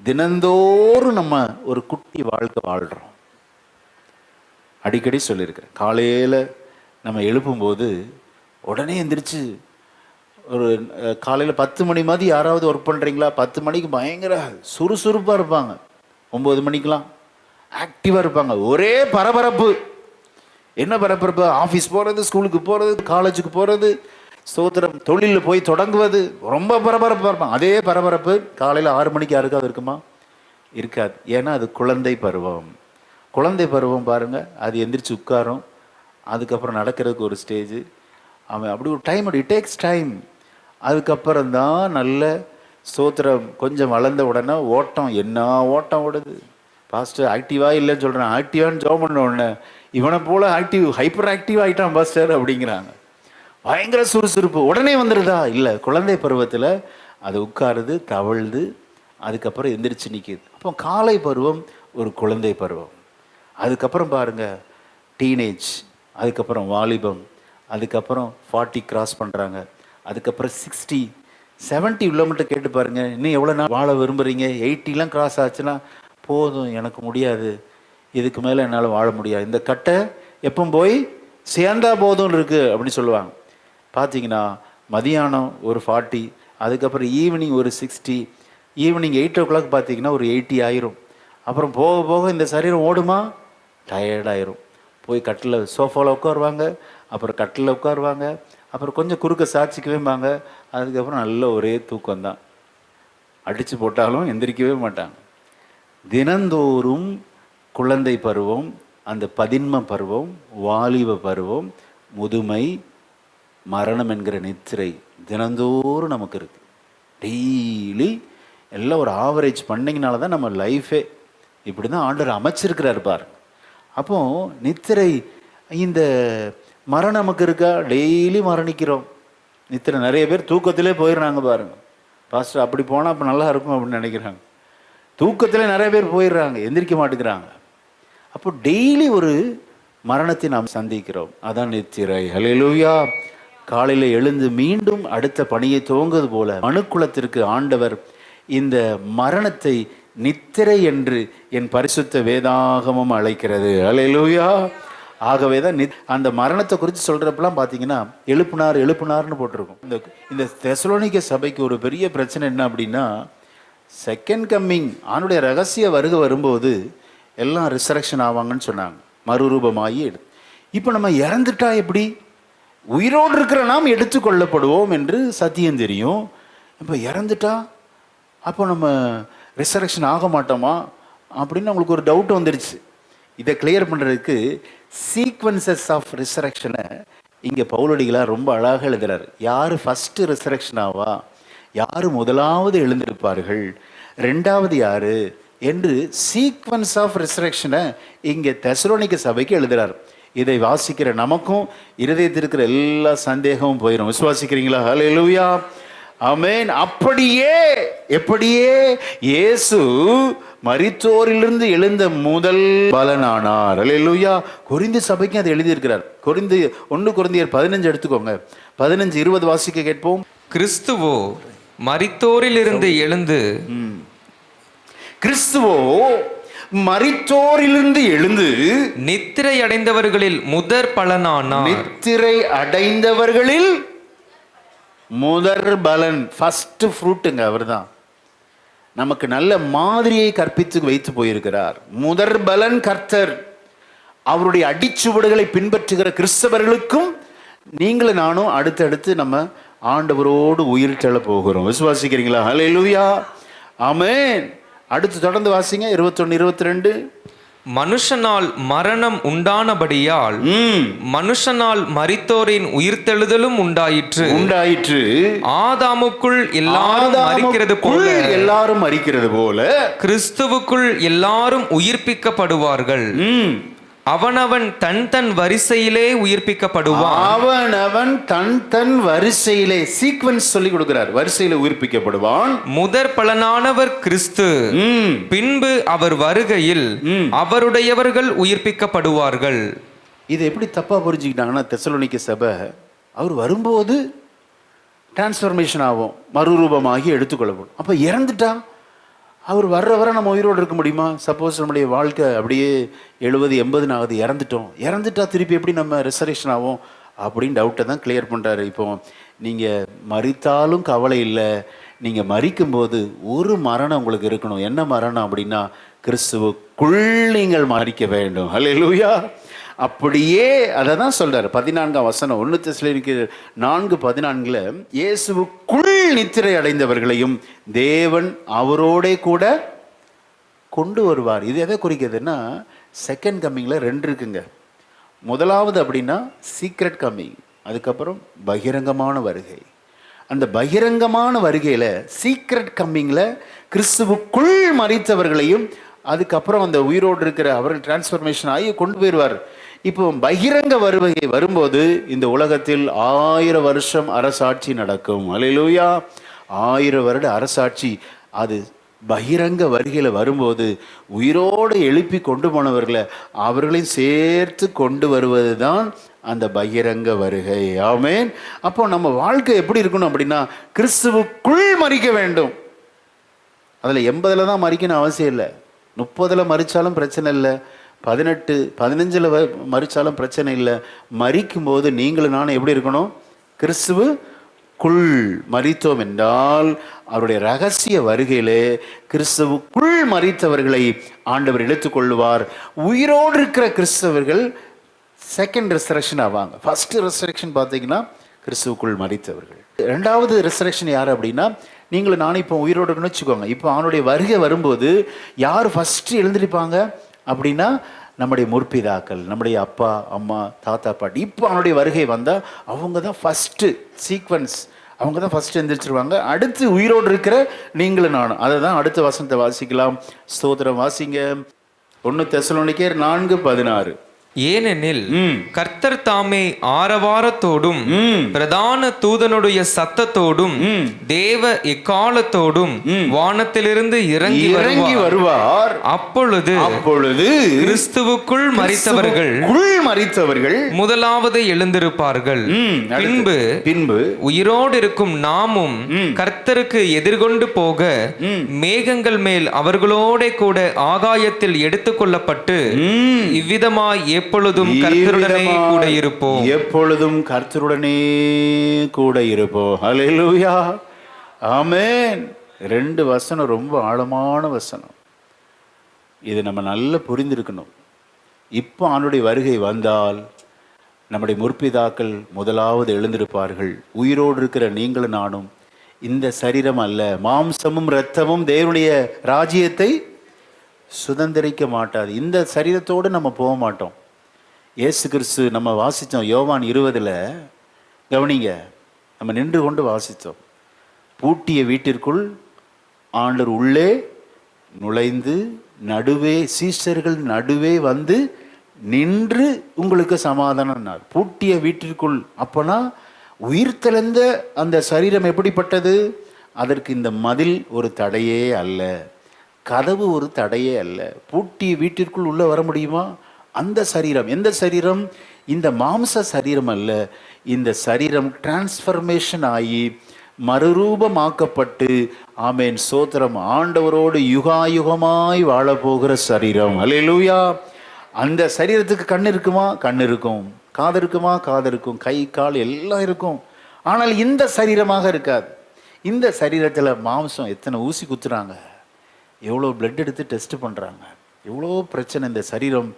தினந்தோறும் நம்ம ஒரு குட்டி வாழ்க்கை வாழ்கிறோம். அடிக்கடி சொல்லியிருக்கிறேன். காலையில் நம்ம எழுப்பும்போது உடனே எந்திரிச்சு ஒரு காலையில் 10 மணி மாதிரி யாராவது ஒர்க் பண்ணுறீங்களா? 10 மணிக்கு பயங்கர சுறுசுறுப்பாக இருப்பாங்க. 9 மணிக்கெலாம் ஆக்டிவாக இருப்பாங்க. ஒரே பரபரப்பு. என்ன பரபரப்பு? ஆஃபீஸ் போகிறது, ஸ்கூலுக்கு போகிறது, காலேஜுக்கு போகிறது, ஸ்தோத்திரம், தொழிலில் போய் தொடங்குவது, ரொம்ப பரபரப்பாக இருப்பாங்க. அதே பரபரப்பு காலையில் 6 மணிக்கு யாருக்காவது இருக்குமா? இருக்காது. ஏன்னா அது குழந்தை பருவம். குழந்தை பருவம் பாருங்கள், அது எந்திரிச்சு உட்காரும், அதுக்கப்புறம் நடக்கிறதுக்கு ஒரு ஸ்டேஜு, அவன் அப்படி ஒரு டைம், இட் டேக்ஸ் டைம். அதுக்கப்புறம் தான் நல்ல ஸ்தோத்திரம் கொஞ்சம் வளர்ந்த உடனே ஓட்டம், என்ன ஓட்டம் ஓடுது பாஸ்டர், ஆக்டிவாக இல்லைன்னு சொல்கிறேன். ஆக்டிவான்னு ஜாப் பண்ண உடனே இவனை போல் ஆக்டிவ், ஹைப்பர் ஆக்டிவ் ஆகிட்டான் பாஸ்டர் அப்படிங்கிறாங்க. பயங்கர சுறுசுறுப்பு உடனே வந்துடுதா? இல்லை, குழந்தை பருவத்தில் அது உட்காருது, தவழ்து, அதுக்கப்புறம் எந்திரிச்சு நிற்கிது. அப்போ காலை பருவம் ஒரு குழந்தை பருவம். அதுக்கப்புறம் பாருங்கள் டீனேஜ், அதுக்கப்புறம் வாலிபம், அதுக்கப்புறம் 40 கிராஸ் பண்ணுறாங்க, அதுக்கப்புறம் 60 70 உள்ள மட்டும் கேட்டு பாருங்கள், இன்னும் எவ்வளோ நாள் வாழ விரும்புகிறீங்க? 80லாம் கிராஸ் ஆச்சுன்னா போதும், எனக்கு முடியாது, இதுக்கு மேலே என்னால் வாழ முடியாது, இந்த கட்டை எப்போ போய் சேர்ந்தா போதும்னு இருக்குது அப்படின்னு சொல்லுவாங்க. பார்த்தீங்கன்னா மதியானம் ஒரு 40, அதுக்கப்புறம் ஈவினிங் ஒரு 60, ஈவினிங் 8 o'clock பார்த்தீங்கன்னா ஒரு 80 ஆயிரும். அப்புறம் போக போக இந்த சரீரம் ஓடுமா, டயர்டாயிரும். போய் கட்டில் சோஃபாவில் உட்காருவாங்க, அப்புறம் கட்டில் உட்காருவாங்க, அப்புறம் கொஞ்சம் குறுக்க சாட்சிக்கவேம்பாங்க, அதுக்கப்புறம் நல்ல ஒரே தூக்கம்தான். அடித்து போட்டாலும் எந்திரிக்கவே மாட்டாங்க. தினந்தோறும் குழந்தை பருவம், அந்த பதின்ம பருவம், வாலிப பருவம், முதுமை, மரணம் என்கிற நித்திரை தினந்தோறும் நமக்கு இருக்குது. டெய்லி எல்லாம் ஒரு ஆவரேஜ் பண்ணிங்கனால தான் நம்ம லைஃபே இப்படி தான் ஆண்டவர் அமைச்சிருக்கிறார் பாருங்க. அப்போது நித்திரை, இந்த மரணம் நமக்கு இருக்கா? டெய்லி மரணிக்கிறோம். நித்திரை நிறைய பேர் தூக்கத்திலே போயிடுறாங்க பாருங்க. பாஸ்டர் அப்படி போனால் அப்போ நல்லா இருக்கும் அப்படின்னு நினைக்கிறாங்க. தூக்கத்தில் நிறைய பேர் போயிடுறாங்க, எந்திரிக்க மாட்டேங்கிறாங்க. அப்போ டெய்லி ஒரு மரணத்தை நாம் சந்திக்கிறோம். அதான் நித்திரை. ஹல்லேலூயா. காலையில் எழுந்து மீண்டும் அடுத்த பணியை துவங்குவது போல மனுக்குலத்திற்கு ஆண்டவர் இந்த மரணத்தை நித்திரை என்று என் பரிசுத்த வேதாகமம் அழைக்கிறது. ஹல்லேலூயா. ஆகவே தான் அந்த மரணத்தை குறித்து சொல்கிறப்பெல்லாம் பார்த்தீங்கன்னா எழுப்புனார்னு போட்டிருக்கும். இந்த தெசலோனிக்க சபைக்கு ஒரு பெரிய பிரச்சனை என்ன அப்படின்னா, செகண்ட் கம்மிங், ஆணுடைய ரகசிய வருகை வரும்போது எல்லாம் ரிசரக்ஷன் ஆவாங்கன்னு சொன்னாங்க, மறுரூபமாகி. இப்போ நம்ம இறந்துட்டா எப்படி? உயிரோடு இருக்கிற நாம் எடுத்துக்கொள்ளப்படுவோம் என்று சத்தியம் தெரியும். இப்போ இறந்துட்டா அப்போ நம்ம ரிசரக்ஷன் ஆக மாட்டோமா அப்படின்னு அவங்களுக்கு ஒரு டவுட் வந்துடுச்சு. இதை கிளியர் பண்ணுறதுக்கு சீக்வன்சஸ் ஆஃப் ரிசரக்ஷனை இங்கே பவுலடிகளார் ரொம்ப அழகாக எழுதுகிறார். யார் ஃபஸ்ட்டு ரிசரக்ஷன் ஆவா, யார் முதலாவது எழுந்திருப்பார்கள், ரெண்டாவது யார் என்று சீக்வன்ஸ் ஆஃப் ரிசரக்ஷனை இங்கே தெசலோனிக்க சபைக்கு எழுதுகிறார். இதை வாசிக்கிற நமக்கும் இருதயத்தில் இருக்கிற எல்லா சந்தேகமும் போயிடும். விசுவாசிக்கிறீங்களா? ஹல்லேலூயா, ஆமென். எப்படியே இயேசு மரித்தோரிலிருந்து எழுந்த முதல் பலனானார். ஹல்லேலூயா. கொரிந்து சபைக்கு அதை எழுதியிருக்கிறார். 1 கொரிந்தியர் 15 எடுத்துக்கோங்க, 15-20 வாசிக்க கேட்போம். கிறிஸ்துவோ மரித்தோரிலிருந்து எழுந்து நித்திரை அடைந்தவர்களில் முதற் பலனானார். நித்திரை அடைந்தவர்களில் முதற் பலன், ஃபர்ஸ்ட் ஃப்ரூட்டுங்க அவர்தான். நமக்கு நல்ல மாதிரியை கற்பித்து வைத்து போயிருக்கிறார். முதற் பலன் கர்த்தர். அவருடைய அடிச்சுவடுகளை பின்பற்றுகிற கிறிஸ்தவர்களுக்கும் நீங்களும் நானும் அடுத்தடுத்து நம்ம ஆண்டவரோடு உயிர் செல்ல போகிறோம். விசுவாசிக்கிறீங்களா? ஹல்லேலூயா, ஆமென். அடுத்து தொடர்ந்து வாசிங்க 21-22. மனுஷனால் மரணம் உண்டானபடியால் மனுஷனால் மரித்தோரின் உயிர்த்தெழுதலும் உண்டாயிற்று. ஆதாமுக்குள் எல்லாரும் மரிக்கிறது போல கிறிஸ்துவுக்குள் எல்லாரும் உயிர்ப்பிக்கப்படுவார்கள். அவனவன் தன் வரிசையிலே உயிர்ப்பிக்கப்படுவான். அவனவன் தன் வரிசையிலே, சீக்வன்ஸ் சொல்லி கொடுக்கிறார், வரிசையிலே உயிர்ப்பிக்கப்படுவான். முதற் பலனானவர் கிறிஸ்து, பின்பு அவர் வருகையில் அவருடையவர்கள் உயிர்ப்பிக்கப்படுவார்கள். இது எப்படி தப்பா புரிஞ்சுக்கிட்டாங்கன்னா, தெசலோனிக்க சபை அவர் வரும்போது டிரான்ஸ்ஃபர்மேஷன் ஆகும், மறுரூபமாகி எடுத்துக்கொள்ளப்படும். அப்ப இறந்துட்டா அவர் வர நம்ம உயிரோடு இருக்க முடியுமா? சப்போஸ் நம்முடைய வாழ்க்கை அப்படியே 70-80 ஆகுது, இறந்துட்டா திருப்பி எப்படி நம்ம ரெசரேஷன் ஆகும் அப்படின்னு டவுட்டை தான் கிளியர் பண்ணுறாரு. இப்போ நீங்கள் மரித்தாலும் கவலை இல்லை, நீங்கள் மரிக்கும்போது ஒரு மரணம் உங்களுக்கு இருக்கணும். என்ன மரணம் அப்படின்னா, கிறிஸ்துவுக்குள் நீங்கள் மரிக்க வேண்டும். ஹல்லேலூயா. அப்படியே அதை தான் சொல்கிறார் 14ஆம் வசனம், 1 தெசலோனிக்கர் 4:14. இயேசுவுக்குள் நித்திரை அடைந்தவர்களையும் தேவன் அவரோடே கூட கொண்டு வருவார். இது எதை குறிக்கிறதுன்னா, செகண்ட் கம்மிங்கில் 2 இருக்குங்க. முதலாவது அப்படின்னா சீக்ரெட் கம்மிங், அதுக்கப்புறம் பகிரங்கமான வருகை. அந்த பகிரங்கமான வருகையில் சீக்ரெட் கம்மிங்கில் கிறிஸ்துவுக்குள் மரித்தவர்களையும் அதுக்கப்புறம் அந்த உயிரோடு இருக்கிற அவர்கள் டிரான்ஸ்ஃபர்மேஷன் ஆகி கொண்டு போயிடுவார். இப்போ பகிரங்க வருகை வரும்போது இந்த உலகத்தில் 1000 வருஷம் அரசாட்சி நடக்கும். அல்லேலூயா. 1000 வருட அரசாட்சி அது பகிரங்க வருகையில் வரும்போது உயிரோடு எழுப்பி கொண்டு போனவர்களை அவர்களையும் சேர்த்து கொண்டு வருவது தான் அந்த பகிரங்க வருகை. ஆமென். அப்போ நம்ம வாழ்க்கை எப்படி இருக்கணும் அப்படின்னா கிறிஸ்துவுக்குள் மரிக்க வேண்டும். அதில் 80 தான் மரிக்கணும் அவசியம் இல்லை. 30 மரித்தாலும் பிரச்சனை இல்லை, 18 15 மரித்தாலும் பிரச்சனை இல்லை. மரிக்கும் போது நீங்களும் நானும் எப்படி இருக்கணும்? கிறிஸ்துவுக்குள் மரித்தோம் என்றால் அவருடைய ரகசிய வருகையிலே கிறிஸ்துவுக்குள் மரித்தவர்களை ஆண்டவர் எடுத்துக்கொள்வார். உயிரோடு இருக்கிற கிறிஸ்தவர்கள் செகண்ட் ரெசரக்ஷன் ஆவாங்க. ஃபர்ஸ்ட் ரெசரக்ஷன் பார்த்தீங்கன்னா கிறிஸ்துவுக்குள் மரித்தவர்கள். 2வது ரெசரக்ஷன் யார் அப்படின்னா நீங்களும் நானும் இப்போ உயிரோடு இருக்குன்னு வச்சுக்கோங்க. இப்போ அவனுடைய வருகை வரும்போது யார் ஃபஸ்ட்டு எழுந்திருப்பாங்க அப்படின்னா நம்முடைய முற்பிதாக்கள், நம்முடைய அப்பா அம்மா தாத்தா பாட்டி. இப்போ அவனுடைய வருகை வந்தால் அவங்க தான் ஃபஸ்ட்டு சீக்வன்ஸ், அவங்க தான் ஃபஸ்ட்டு எழுந்திரிச்சிருவாங்க. அடுத்து உயிரோடு இருக்கிற நீங்களும் நானும். அதை தான் அடுத்த வசனத்தை வாசிக்கலாம். ஸ்தோத்திரம். வாசிங்க. 1 தெசலோனிக்கேயர் 4:16. ஏனெனில் கர்த்தர் தாமே ஆரவாரத்தோடும் பிரதான தூதனுடைய சத்தத்தோடும் தேவ எக்காலத்தோடும் வானத்திலிருந்து இறங்கி வருவார். அப்பொழுது கிறிஸ்துவுக்குள் மரித்தவர்கள் முதலாவது எழுந்திருப்பார்கள். பின்பு உயிரோடு இருக்கும் நாமும் கர்த்தருக்கு எதிர்கொண்டு போக மேகங்கள் மேல் அவர்களோட கூட ஆகாயத்தில் எடுத்துக்கொள்ளப்பட்டு இவ்விதமாய் எப்பொழுதும் கர்த்தருடனே கூட இருப்போம். எப்பொழுதும் கர்த்தருடனே கூட இருப்போம். ஹல்லேலூயா. ஆமென். 2 வசனம் ரொம்ப ஆழமான வசனம். இது நம்ம நல்லா புரிந்திருக்கணும். இப்போ அவனுடைய வருகை வந்தால் நம்முடைய முற்பிதாக்கள் முதலாவது எழுந்திருப்பார்கள். உயிரோடு இருக்கிற நீங்களும் நானும் இந்த சரீரம் அல்ல, மாம்சமும் இரத்தமும் தேவனுடைய ராஜ்யத்தை சுதந்திரிக்க மாட்டாது. இந்த சரீரத்தோடு நம்ம போக மாட்டோம். இயேசு கிறிஸ்து நம்ம வாசித்தோம் யோவான் 20 கவனிங்க, நம்ம நின்று கொண்டு வாசித்தோம். பூட்டிய வீட்டிற்குள் ஆண்டவர் உள்ளே நுழைந்து நடுவே சீஷர்கள் நடுவே வந்து நின்று உங்களுக்கு சமாதானம். பூட்டிய வீட்டிற்குள். அப்போனா உயிர் தெளிந்த அந்த சரீரம் எப்படிப்பட்டது? அதற்கு இந்த மதில் ஒரு தடையே அல்ல, கதவு ஒரு தடையே அல்ல. பூட்டிய வீட்டிற்குள் உள்ளே வர முடியுமா? அந்த சரீரம் எந்த சரீரம்? இந்த மாம்ச சரீரம் அல்ல. இந்த சரீரம் டிரான்ஸ்ஃபர்மேஷன் ஆகி மறுரூபமாக்கப்பட்டு ஆமேன் சோத்திரம் ஆண்டவரோடு யுகாயுகமாய் வாழப்போகிற சரீரம். அல்லேலூயா. அந்த சரீரத்துக்கு கண் இருக்குமா? கண் இருக்கும். காது இருக்குமா? காது இருக்கும். கை கால் எல்லாம் இருக்கும். ஆனால் இந்த சரீரமாக இருக்காது. இந்த சரீரத்தில் மாம்சம் எத்தனை ஊசி குத்துறாங்க, எவ்வளோ பிளட் எடுத்து டெஸ்ட் பண்ணுறாங்க, எவ்வளோ பிரச்சனை. இந்த சரீரம்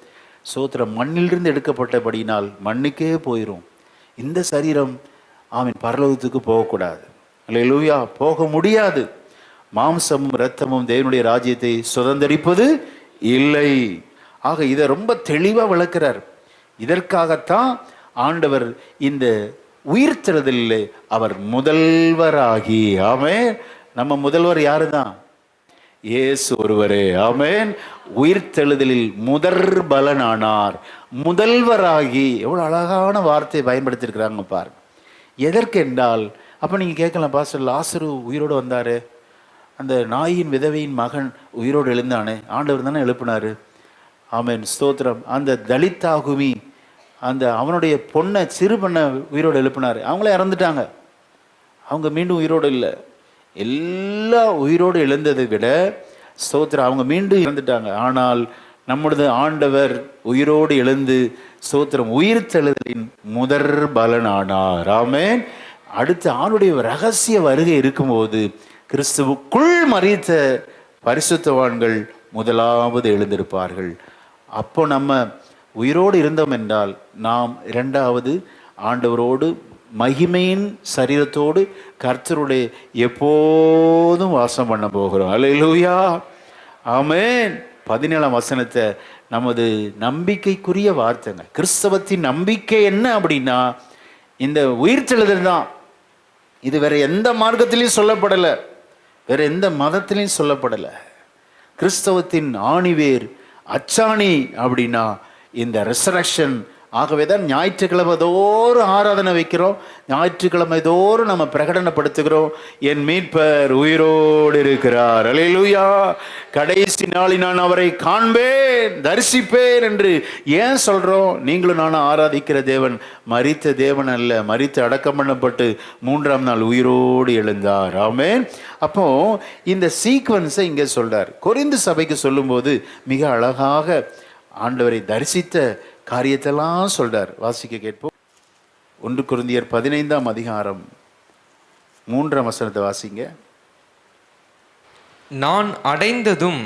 சோத்திரம் மண்ணிலிருந்து எடுக்கப்பட்டபடினால் மண்ணுக்கே போயிடும். இந்த சரீரம் ஆமீன் பரலோகத்துக்கு போகக்கூடாது. அல்லேலூயா. போக முடியாது. மாம்சமும் இரத்தமும் தேவனுடைய ராஜ்யத்தை சுதந்திரிப்பது இல்லை. ஆக இதை ரொம்ப தெளிவாக விளக்குறார். இதற்காகத்தான் ஆண்டவர் இந்த உயிர்த்தெழுதலிலே அவர் முதல்வராகி. ஆமென். நம்ம முதல்வர் யாரு தான்? இயேசு ஒருவரே. ஆமென். உயிர்த்தெழுதலில் முதற் பலனானார், முதல்வராகி. எவ்வளோ அழகான வார்த்தையை பயன்படுத்தியிருக்கிறாங்க பாருங்க. எதற்கென்றால் அப்போ நீங்கள் கேட்கலாம், பாஸ்டர் லாசரு உயிரோடு வந்தார், அந்த நாயின் விதவையின் மகன் உயிரோடு எழுந்தானே, ஆண்டவர் தானே எழுப்பினார். ஆமென் ஸ்தோத்திரம். அந்த தலித்தாகுமி அந்த அவனுடைய பொண்ணை சிறு பொண்ணை உயிரோடு எழுப்பினார். அவங்களே இறந்துட்டாங்க, அவங்க மீண்டும் உயிரோடு இல்லை. எல்லா உயிரோடு எழுந்ததை விட ஸ்தோத்திரம் அவங்க மீண்டும் இறந்துட்டாங்க. ஆனால் நம்முடைய ஆண்டவர் உயிரோடு எழுந்து ஸ்தோத்திரம் உயிர்த்தெழுதலின் முதற் பலனானார். ஆமென். அடுத்து ஆணுடைய ரகசிய வருகை இருக்கும்போது கிறிஸ்துவுக்குள் மரித்த பரிசுத்தவான்கள் முதலாவது எழுந்திருப்பார்கள். அப்போ நம்ம உயிரோடு இருந்தோம் என்றால் நாம் 2வது ஆண்டவரோடு மகிமையின் சரீரத்தோடு கர்த்தருடைய எப்போதும் வாசம் பண்ண போகிறோம். அல்லேலூயா. ஆமென். 17ஆம் வசனத்தை நமது நம்பிக்கைக்குரிய வார்த்தைங்க. கிறிஸ்தவத்தின் நம்பிக்கை என்ன அப்படின்னா இந்த உயிர்த்தெழுதல் தான். இது வேற எந்த மார்க்கத்திலையும் சொல்லப்படலை, வேற எந்த மதத்திலையும் சொல்லப்படலை. கிறிஸ்தவத்தின் ஆணிவேர் அச்சாணி அப்படின்னா இந்த ரெசரக்ஷன். ஆகவே தான் ஞாயிற்றுக்கிழமை தோறும் ஆராதனை வைக்கிறோம், ஞாயிற்றுக்கிழமை தோறும் நம்ம பிரகடனப்படுத்துகிறோம், என் மீட்பர் உயிரோடு இருக்கிறார், அல்லேலூயா, கடைசி நாளில் நான் அவரை காண்பேன், தரிசிப்பேன் என்று ஏன் சொல்றோம்? நீங்களும் நானும் ஆராதிக்கிற தேவன் மரித்த தேவன் அல்ல, மரித்து அடக்கம் பண்ணப்பட்டு 3ஆம் நாள் உயிரோடு எழுந்தார். ஆமென். அப்போ இந்த சீக்வன்ஸை இங்கே சொல்றார். கொரிந்து சபைக்கு சொல்லும்போது மிக அழகாக ஆண்டவரை தரிசித்த காரியத்தெல்லாம் சொல்றார். வாசிக்க கேட்போம். 1 கொரிந்தியர் 15ஆம் அதிகாரம் 3ஆம் வசனத்தை வாசிங்க. நான் அடைந்ததும்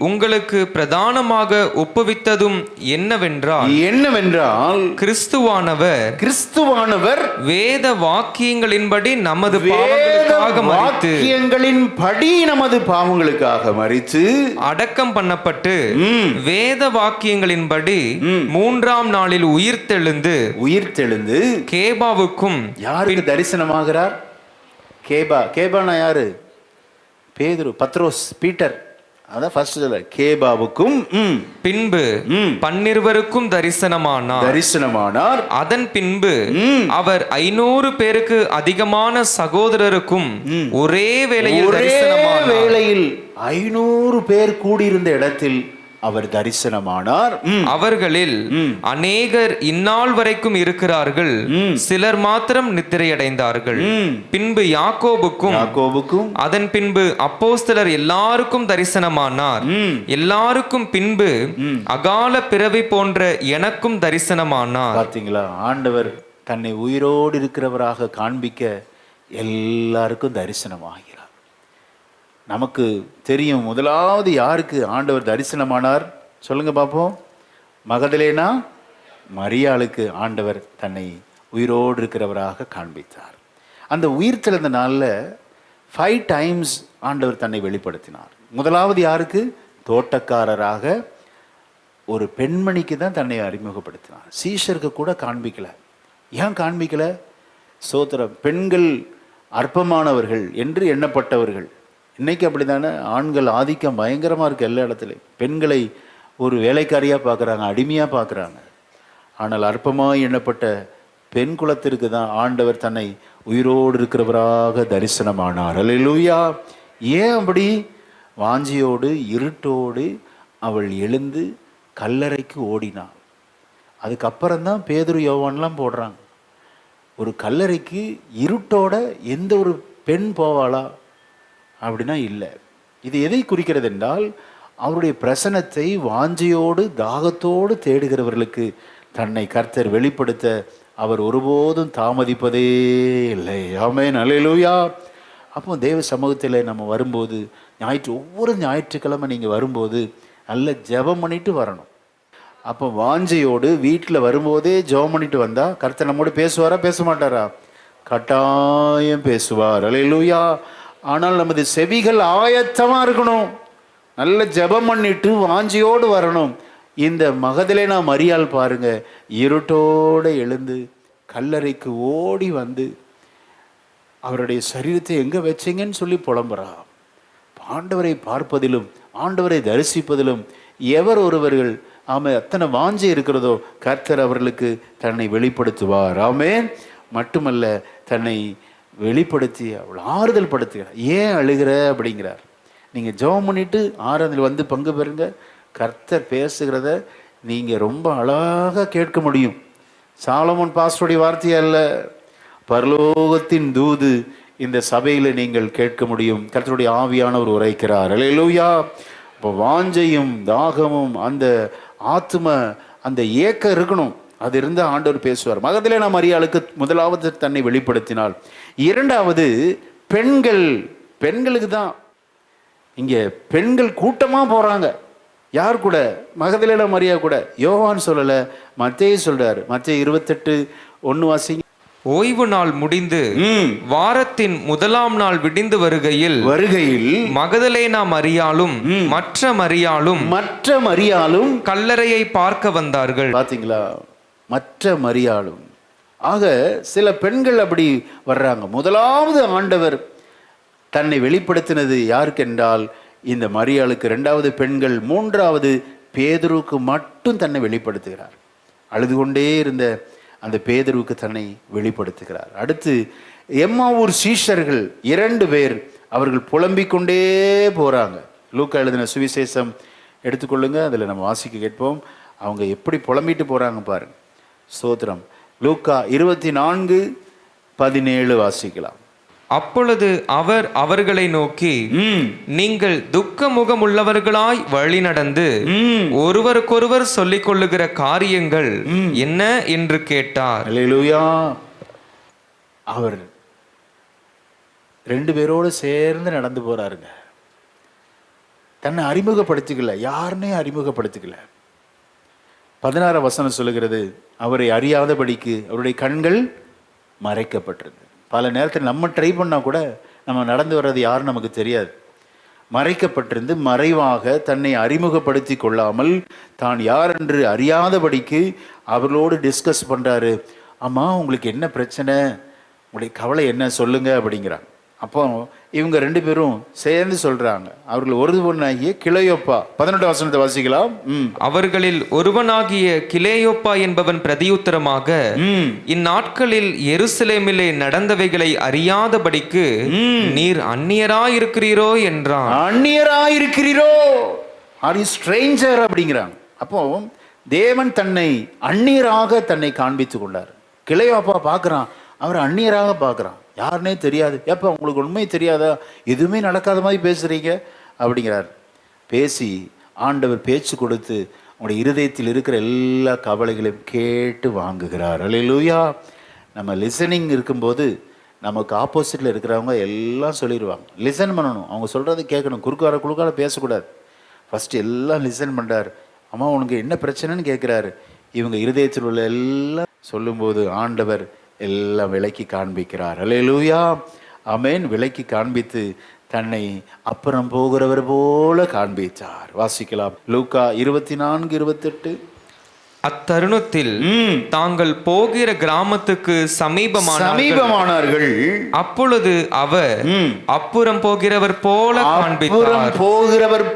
உங்களுக்கு பிரதானமாக ஒப்புவித்ததும் என்னவென்றால் கிறிஸ்துவானவர் வேத வாக்கியங்களின்படி நமது பாவங்களுக்காக மரித்து அடக்கம் பண்ணப்பட்டு வேத வாக்கியங்களின்படி 3ஆம் நாளில் உயிர்த்தெழுந்து கேபாவுக்கும். யாருக்கு தரிசனமாகிறார்? கேபானா யாரு? பேதுரு, பத்ரோஸ், பீட்டர். அதான் ஃபர்ஸ்ட் சொல்ல. கேபாவுக்கும் பின்பு 12 தரிசனமானார். அதன் பின்பு அவர் 500 பேருக்கு அதிகமான சகோதரருக்கும் ஒரே வேளையில் 500 பேர் கூடியிருந்த இடத்தில் அவர் தரிசனமானார். அவர்களில் அநேகர் இந்நாள் வரைக்கும் இருக்கிறார்கள், சிலர் மாத்திரம் நித்திரையடைந்தார்கள். பின்பு யாக்கோபுக்கும் அதன் பின்பு அப்போஸ்தலர் எல்லாருக்கும் தரிசனமானார். எல்லாருக்கும் பின்பு அகால பிறவி போன்ற எனக்கும் தரிசனமானார். பார்த்தீங்களா? ஆண்டவர் தன்னை உயிரோடு இருக்கிறவராக காண்பிக்க எல்லாருக்கும் தரிசனமாகிறார். நமக்கு தெரியும், முதலாவது யாருக்கு ஆண்டவர் தரிசனமானார் சொல்லுங்க பார்ப்போம். மகதலேனா மரியாளுக்கு ஆண்டவர் தன்னை உயிரோடு இருக்கிறவராக காண்பித்தார். அந்த உயிர்த்தெழுந்த நாளில் 5 டைம்ஸ் ஆண்டவர் தன்னை வெளிப்படுத்தினார். முதலாவது யாருக்கு? தோட்டக்காரராக ஒரு பெண்மணிக்கு தான் தன்னை அறிமுகப்படுத்தினார். சீஷருக்கு கூட காண்பிக்கல. ஏன் காண்பிக்கல? சோத்திரம். பெண்கள் அற்பமானவர்கள் என்று எண்ணப்பட்டவர்கள். இன்னைக்கு அப்படி தானே? ஆண்கள் ஆதிக்கம் பயங்கரமாக இருக்குது எல்லா இடத்துலையும். பெண்களை ஒரு வேலைக்காரியாக பார்க்குறாங்க, அடிமையாக பார்க்குறாங்க. ஆனால் அற்பமாக எண்ணப்பட்ட பெண் குலத்திற்கு தான் ஆண்டவர் தன்னை உயிரோடு இருக்கிறவராக தரிசனமானார். அல்லேலூயா. ஏன் அப்படி? வாஞ்சியோடு இருட்டோடு அவள் எழுந்து கல்லறைக்கு ஓடினாள். அதுக்கப்புறம்தான் பேதுரு யோவான்லாம் போடுறாங்க. ஒரு கல்லறைக்கு இருட்டோட எந்த ஒரு பெண் போவாளா அப்படின்னா இல்லை. இது எதை குறிக்கிறது என்றால் அவருடைய பிரசன்னத்தை வாஞ்சையோடு தாகத்தோடு தேடுகிறவர்களுக்கு தன்னை கர்த்தர் வெளிப்படுத்த அவர் ஒருபோதும் தாமதிப்பதே இல்லை. ஆமென், அல்லேலூயா. அப்போ தேவ சமூகத்தில் நம்ம வரும்போது ஒவ்வொரு ஞாயிற்றுக்கிழமை நீங்கள் வரும்போது நல்ல ஜெபம் பண்ணிட்டு வரணும். அப்போ வாஞ்சையோடு வீட்டில் வரும்போதே ஜெபம் பண்ணிட்டு வந்தால் கர்த்தர் நம்மோடு பேசுவாரா பேச மாட்டாரா? கட்டாயம் பேசுவார். அல்லேலூயா. ஆனால் நமது செவிகள் ஆயத்தமாக இருக்கணும். நல்ல ஜெபம் பண்ணிட்டு வாஞ்சியோடு வரணும். இந்த மகதலேனா மரியாள் பாருங்க, இருட்டோடு எழுந்து கல்லறைக்கு ஓடி வந்து அவருடைய சரீரத்தை எங்கே வச்சிங்கன்னு சொல்லி புலம்புறா. ஆண்டவரை பார்ப்பதிலும் ஆண்டவரை தரிசிப்பதிலும் எவர் ஒருவர்கள் அத்தனை வாஞ்சி இருக்கிறதோ கர்த்தர் அவர்களுக்கு தன்னை வெளிப்படுத்துவார். ஆமென். மட்டுமல்ல, தன்னை வெளிப்படுத்தி அவள் ஆறுதல் படுத்துகிறார். ஏன் அழுகிற அப்படிங்கிறார். நீங்கள் ஜெபம் பண்ணிட்டு ஆறுதல் வந்து பங்கு பெறுங்க. கர்த்தர் பேசுகிறத நீங்கள் ரொம்ப அழகாக கேட்க முடியும். சாலமோன் பாஸ்டருடைய வார்த்தை அல்ல, பரலோகத்தின் தூது இந்த சபையில் நீங்கள் கேட்க முடியும். கர்த்தருடைய ஆவியானவர் உரைக்கிறார். அல்லேலூயா. இப்போ வாஞ்சையும் தாகமும் அந்த ஆத்ம அந்த ஏக்கம் இருக்கணும். அது இருந்தால் ஆண்டவர் பேசுவார். மகதலேனா மரியாளுக்கு முதலாவது தன்னை வெளிப்படுத்தினாள். இரண்டாவது பெண்களுக்கு தான். இங்கே பெண்கள் கூட்டமாக போகிறாங்க. யார் கூட? மகதலேனா மரியா கூட. யோவான் சொல்லலை, மத்தேயு சொல்கிறார். மத்தேயு 28:1 வாசிங்க. ஓய்வு நாள் முடிந்து வாரத்தின் முதலாம் நாள் விடிந்து வருகையில் மகதலேனா மரியாளும் மற்ற மரியாளும் கல்லறையை பார்க்க வந்தார்கள். பாத்தீங்களா? மற்ற மரியாளும். ஆக சில பெண்கள் அப்படி வர்றாங்க. முதலாவது ஆண்டவர் தன்னை வெளிப்படுத்தினது யாருக்கென்றால் இந்த மரியாளுக்கு. இரண்டாவது பெண்கள். மூன்றாவது பேதுருவுக்கு மட்டும் தன்னை வெளிப்படுத்துகிறார். அழுது கொண்டே இருந்த அந்த பேதுருவுக்கு தன்னை வெளிப்படுத்துகிறார். அடுத்து எம்மாவூர் சீஷர்கள் 2 பேர், அவர்கள் புலம்பிக் கொண்டே போறாங்க. லூக்கா எழுதின சுவிசேஷம் எடுத்துக்கொள்ளுங்க, அதில் நம்ம வாசிக்க கேட்போம். அவங்க எப்படி புலம்பிட்டு போறாங்க பாருங்க. ஸ்தோத்திரம். லூக்கா 24:17 வாசிக்கலாம். அப்பொழுது அவர் அவர்களை நோக்கி, நீங்கள் துக்க முகமுள்ளவர்களாய் வழி நடந்து ஒருவருக்கொருவர் சொல்லிக் கொள்ளுகிற காரியங்கள் என்ன என்று கேட்டார். அல்லேலூயா. அவர் 2 பேரோடு சேர்ந்து நடந்து போறாருங்க. தன்னை அறிமுகப்படுத்திக்கல, யாருன்னே அறிமுகப்படுத்திக்கல. 16 வசனம் சொல்லுகிறது, அவரை அறியாதபடிக்கு அவருடைய கண்கள் மறைக்கப்பட்டிருந்தது. பல நேரத்தில் நம்ம ட்ரை பண்ணால் கூட நம்ம நடந்து வர்றது யாரும் நமக்கு தெரியாது. மறைக்கப்பட்டிருந்து மறைவாக தன்னை அறிமுகப்படுத்தி கொள்ளாமல் தான் யார் என்று அறியாதபடிக்கு அவர்களோடு டிஸ்கஸ் பண்ணுறாரு. அம்மா, உங்களுக்கு என்ன பிரச்சனை, உங்களுடைய கவலை என்ன சொல்லுங்க அப்படிங்கிறாங்க. அப்போ இவங்க 2 பேரும் சேர்ந்து சொல்றாங்க. அவர்கள் ஒருவனாகிய கிளையோப்பா. 18 வசனத்தை வாசிக்கலாம். அவர்களில் ஒருவனாகிய கிளையோப்பா என்பவன் பிரதியுத்தரமாக, இந்நாட்களில் எருசலேமிலே நடந்தவைகளை அறியாதபடிக்கு நீர் அந்நியராயிருக்கிறீரோ என்றான். அந்நியராயிருக்கிறீரோ, ஆர் யூ ஸ்ட்ரேஞ்சர் அப்படிங்கிறாங்க. அப்போ தேவன் தன்னை அந்நியராக தன்னை காண்பித்து கொண்டார். கிளையோப்பா பார்க்குறான், அவர் அந்நியராக பார்க்குறான். யாருன்னே தெரியாது. எப்போ உங்களுக்கு உண்மை தெரியாதா? எதுவுமே நடக்காத மாதிரி பேசுகிறீங்க அப்படிங்கிறார். பேசி ஆண்டவர் பேச்சு கொடுத்து அவங்களுடைய இருதயத்தில் இருக்கிற எல்லா கவலைகளையும் கேட்டு வாங்குகிறார். அல்லேலூயா. நம்ம லிசனிங் இருக்கும்போது நமக்கு ஆப்போசிட்டில் இருக்கிறவங்க எல்லாம் சொல்லிடுவாங்க. லிசன் பண்ணணும், அவங்க சொல்கிறத கேட்கணும். குறுக்கார பேசக்கூடாது. ஃபஸ்ட்டு எல்லாம் லிசன் பண்ணுறார். அம்மா, உனக்கு என்ன பிரச்சனைன்னு கேட்குறாரு. இவங்க இருதயத்தில் உள்ள எல்லாம் சொல்லும்போது ஆண்டவர் எல்லாம் விலக்கி காண்பிக்கிறார். அல்லேலூயா. ஆமென். விலக்கி காண்பித்து தன்னை அப்புறம் போகிறவர் போல காண்பித்தார். வாசிக்கலாம். லூக்கா 24:28. அத்தருணத்தில் தாங்கள் போகிற கிராமத்துக்கு சமீபமானார்கள். அப்பொழுது அவர் அப்புறம் போகிறவர்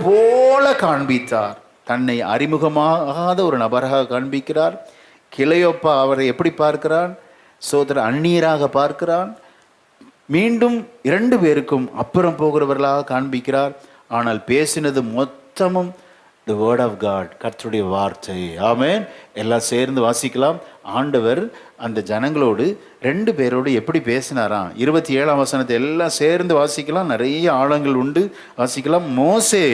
போல காண்பித்தார். தன்னை அறிமுகமாகாத ஒரு நபராக காண்பிக்கிறார். கிளையோப்பா அவரை எப்படி பார்க்கிறான்? சோதர அந்நியராக பார்க்கிறான். மீண்டும் 2 பேருக்கும் அப்புறம் போகிறவர்களாக காண்பிக்கிறார். ஆனால் பேசினது மொத்தமும் தி வேர்ட் ஆஃப் காட், கர்த்தருடைய வார்த்தை. ஆமென். எல்லாம் சேர்ந்து வாசிக்கலாம். ஆண்டவர் அந்த ஜனங்களோடு 2 பேரோடு எப்படி பேசினாராம். 27ஆம் வசனத்தை எல்லாம் சேர்ந்து வாசிக்கலாம். நிறைய ஆழங்கள் உண்டு, வாசிக்கலாம். மோசே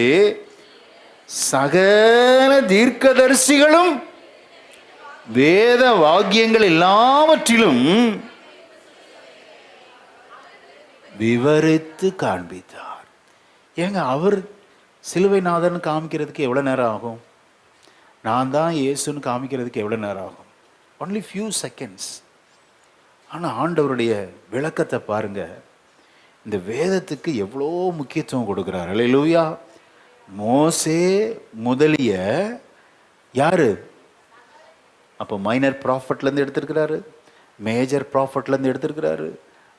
சகல தீர்க்கதரிசிகளும் வேத வாக்கியங்கள் எல்லாவற்றிலும் விவரித்து காண்பித்தார். ஏங்க, அவர் சிலுவைநாதன் காமிக்கிறதுக்கு எவ்வளோ நேரம் ஆகும்? நான் தான் இயேசுன்னு காமிக்கிறதுக்கு எவ்வளோ நேரம் ஆகும்? Only few seconds. ஆனால் ஆண்டவருடைய விளக்கத்தை பாருங்க. இந்த வேதத்துக்கு எவ்வளோ முக்கியத்துவம் கொடுக்குறார். அல்லேலூயா. மோசே முதலிய யாரு? அப்போ மைனர் ப்ராஃபட்லேருந்து எடுத்திருக்கிறாரு, மேஜர் ப்ராஃபட்லேருந்து எடுத்திருக்கிறாரு,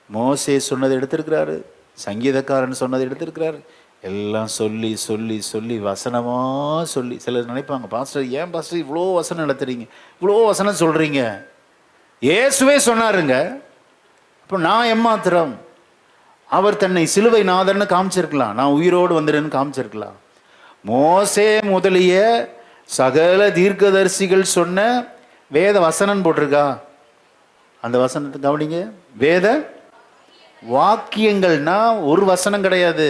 மோசே சொன்னதை எடுத்திருக்கிறாரு, சங்கீதக்காரன் சொன்னதை எடுத்திருக்கிறாரு. எல்லாம் சொல்லி சொல்லி சொல்லி வசனமாக சொல்லி. சிலர் நினைப்பாங்க, பாஸ்டர் ஏன் பாஸ்டர் இவ்வளோ வசனம் நடத்துறீங்க, இவ்வளோ வசனம் சொல்கிறீங்க? இயேசுவே சொன்னாருங்க. அப்போ நான் ஏமாத்திரம்? அவர் தன்னை சிலுவை நாதன்னு காமிச்சிருக்கலாம், நான் உயிரோடு வந்துடுன்னு காமிச்சிருக்கலாம். மோசே முதலிய சகல தீர்க்கதரிசிகள் சொன்ன வேத வசனம் போட்டிருக்கா? அந்த வசனத்தை கவனிங்க. வேத வாக்கியங்கள்னா ஒரு வசனம் கிடையாது.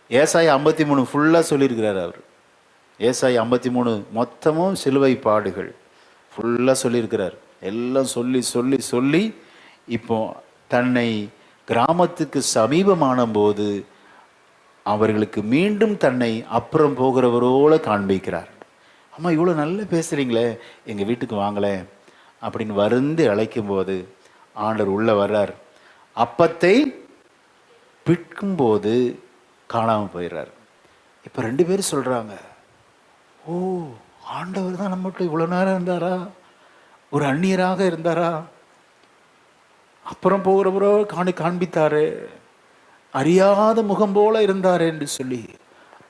ஏசாயா 53 ஃபுல்லாக சொல்லியிருக்கிறார் அவர். ஏசாயா 53 மொத்தமும் சிலுவை பாடுகள் ஃபுல்லாக சொல்லியிருக்கிறார். எல்லாம் சொல்லி சொல்லி சொல்லி இப்போ தன்னை கிராமத்துக்கு சமீபமான போது அவர்களுக்கு மீண்டும் தன்னை அப்புறம் போகிறவரோட காண்பிக்கிறார். அம்மா, இவ்வளோ நல்லா பேசுகிறீங்களே, எங்கள் வீட்டுக்கு வாங்கலை அப்படின்னு வருந்தி அழைக்கும் போது ஆண்டவர் உள்ள வர்றார். அப்பத்தை பிற்கும்போது காணாமல் போயிடுறார். இப்போ 2 பேரும் சொல்கிறாங்க, ஓ, ஆண்டவர் தான் நம்மகிட்ட இவ்வளோ நேரம் இருந்தாரா, ஒரு அந்நியராக இருந்தாரா, அப்புறம் போகிறவரோ காண்பித்தாரு, அறியாத முகம் போல இருந்தார் என்று சொல்லி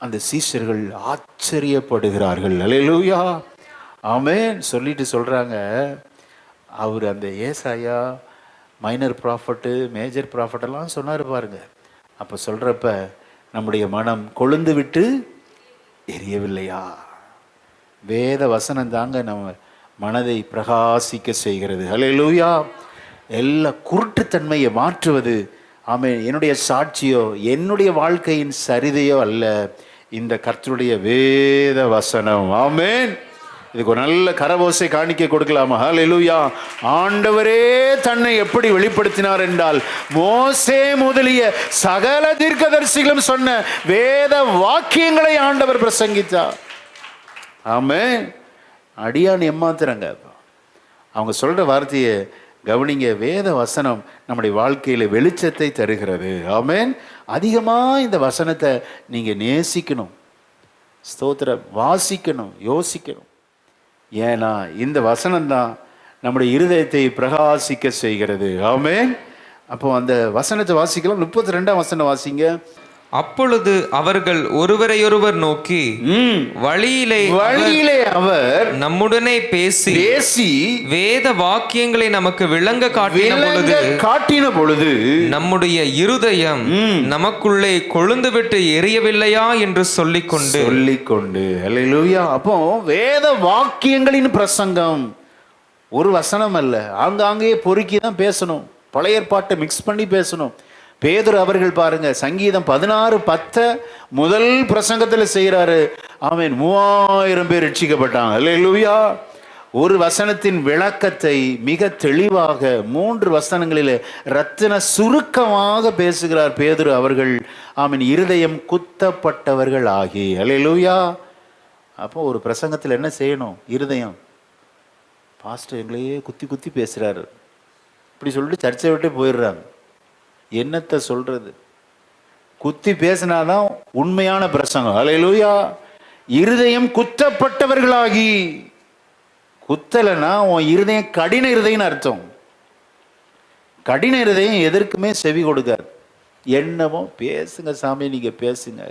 அந்த சீஷர்கள் ஆச்சரியப்படுகிறார்கள். அல்லேலூயா, ஆமென் சொல்லிட்டு சொல்கிறாங்க, அவர் அந்த ஏசாயா மைனர் ப்ராஃபட்டு மேஜர் ப்ராஃபட்டெல்லாம் சொன்னார் பாருங்க. அப்போ சொல்கிறப்ப நம்முடைய மனம் கொழுந்து விட்டு எரியவில்லையா? வேத வசனம் தாங்க நம்ம மனதை பிரகாசிக்க செய்கிறது. அல்லேலூயா, எல்லா குருட்டுத்தன்மையை மாற்றுவது. ஆமென். என்னுடைய சாட்சியோ என்னுடைய வாழ்க்கையின் சரிதையோ அல்ல, இந்த கர்த்தருடைய வேத வசனம். ஆமென். இதுக்கு ஒரு நல்ல கரவோசை காணிக்கை கொடுக்கலாமா? ஹல்லேலூயா. ஆண்டவரே தன்னை எப்படி வெளிப்படுத்தினார் என்றால், மோசே முதலிய சகல தீர்க்கதரிசிகளும் சொன்ன வேத வாக்கியங்களை ஆண்டவர் பிரசங்கித்தார். ஆமென். அடியான் ஏமாத்துறாங்க. அவங்க சொல்ற வார்த்தையை கவனிங்க. வேத வசனம் நம்முடைய வாழ்க்கையில வெளிச்சத்தை தருகிறது. ஆமென். அதிகமாக இந்த வசனத்தை நீங்க நேசிக்கணும், ஸ்தோத்திரம், வாசிக்கணும், யோசிக்கணும். ஏன்னா இந்த வசனம் தான் நம்முடைய இருதயத்தை பிரகாசிக்க செய்கிறது. ஆமென். அப்போ அந்த வசனத்தை வாசிக்கலாம். 32ஆம் வசனம் வாசிங்க. அப்பொழுது அவர்கள் ஒருவரையொருவர் நோக்கி, வழியிலே அவர் நம்முடனே பேசி வேத வாக்கியங்களை நமக்கு விளங்க காட்டின பொழுது நம்முடைய இருதயம் நமக்குள்ளே கொழுந்து விட்டு எரியவில்லையா என்று சொல்லிக்கொண்டு. அல்லேலூயா. அப்போ வேத வாக்கியங்களின் பிரசங்கம் ஒரு வசனம் அல்ல, ஆங்காங்கே பொறுக்கி தான் பேசணும், பழைய ஏற்பாட்டை மிக்ஸ் பண்ணி பேசணும். பேதுரு அவர்கள் பாருங்க, சங்கீதம் 16:10 முதல் பிரசங்கத்தில் செய்கிறாரு. ஆமென். 3000 பேர் ரட்சிக்கப்பட்டாங்க. அல்லேலூயா. ஒரு வசனத்தின் விளக்கத்தை மிக தெளிவாக 3 வசனங்களில் ரத்தின சுருக்கமாக பேசுகிறார் பேதுரு அவர்கள். ஆமென். இருதயம் குத்தப்பட்டவர்கள் ஆகி. அல்லேலூயா. அப்போ ஒரு பிரசங்கத்தில் என்ன செய்யணும்? இருதயம், பாஸ்டர் எங்களையே குத்தி குத்தி பேசுகிறாரு இப்படி சொல்லிட்டு சர்ச்சை விட்டே போயிடுறாங்க. என்னத்தை சொல்றது? குத்தி பேசினாதான் உண்மையான பிரசங்கம். அல்லேலூயா. இருதயம் குத்தப்பட்டவர்களாகி. குத்தலைன்னா உன் இருதயம் கடின இருதயம்னு அர்த்தம். கடின இருதயம் எதற்குமே செவி கொடுக்காது. என்னமோ பேசுங்க சாமி, நீங்க பேசுங்க,